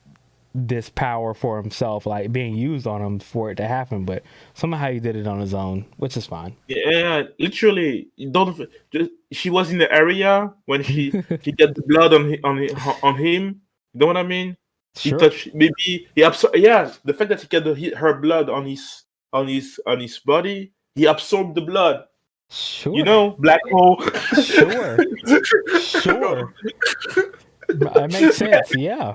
this power for himself, like being used on him for it to happen, but somehow he did it on his own, which is fine. Yeah, literally, she was in the area when he got the blood on him. You know what I mean? Sure. He touched, maybe he absorbed. Yeah, the fact that he got her blood on his body, he absorbed the blood. Sure. You know, black hole. Sure. That makes sense. Yeah.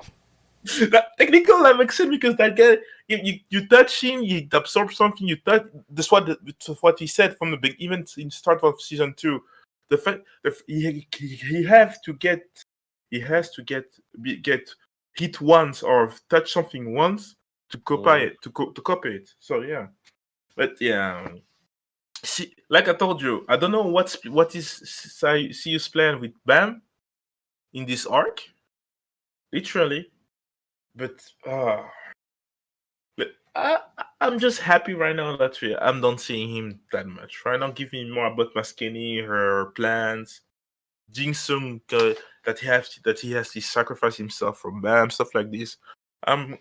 That technical that makes sense because that guy, you touch him, you absorb something. You touch. That's what he said from the beginning, even in the start of season 2. The fact he has to get hit once or touch something once to copy it to copy it. So yeah, but yeah. See, like I told you, I don't know what is CU's plan with Bam in this arc, literally. But I'm just happy right now that I'm not seeing him that much. Right now, giving me more about Maskeni, her plans, Jin Sung, that he has to sacrifice himself for Bam, stuff like this. I'm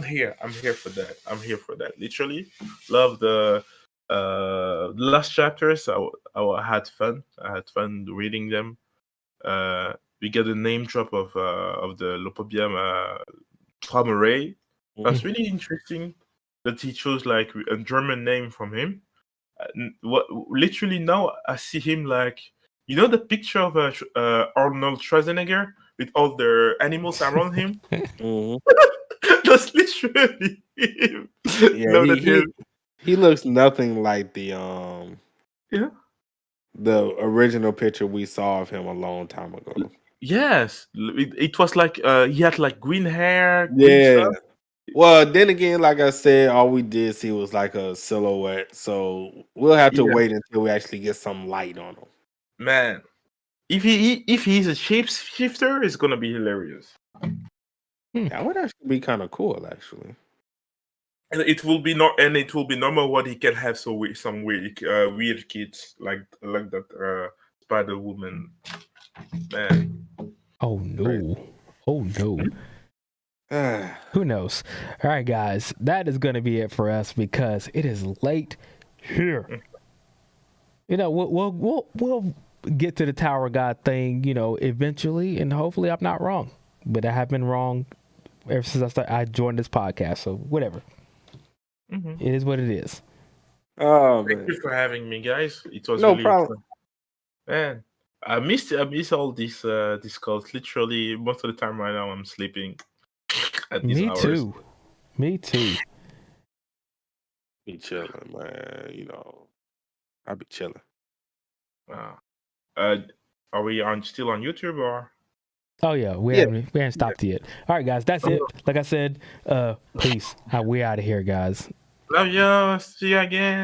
here. I'm here for that. I'm here for that. Literally, love the last chapters. I had fun. I had fun reading them. We get a name drop of the Lopobiam Trameray. That's really interesting that he chose like a German name from him. Literally now I see him like, you know, the picture of Arnold Schwarzenegger with all the animals around him. That's literally him. Yeah, he looks nothing like the original picture we saw of him a long time ago. Yes, it was like he had like green hair. Yeah. Stuff. Well, then again, like I said, all we did see was like a silhouette, so we'll have to wait until we actually get some light on him. Man, if he's a shapeshifter, it's gonna be hilarious. That would actually be kind of cool, actually. And it will be normal what he can have some weird kids like that Spider Woman. Man. Oh no. Oh no. Who knows? All right, guys, that is going to be it for us because it is late here. You know, we'll get to the Tower God thing, you know, eventually, and hopefully I'm not wrong. But I have been wrong ever since I joined this podcast. So whatever, it is what it is. Thank you for having me, guys. It was no really problem. Fun. Man, I miss all these calls. Literally, most of the time right now I'm sleeping. Me too. Me too. Be chilling, man. You know, I'll be chilling. Wow. Are we still on YouTube or? Oh yeah, we haven't stopped yet. All right, guys, that's it. Like I said, peace. We out of here, guys. Love you. See you again.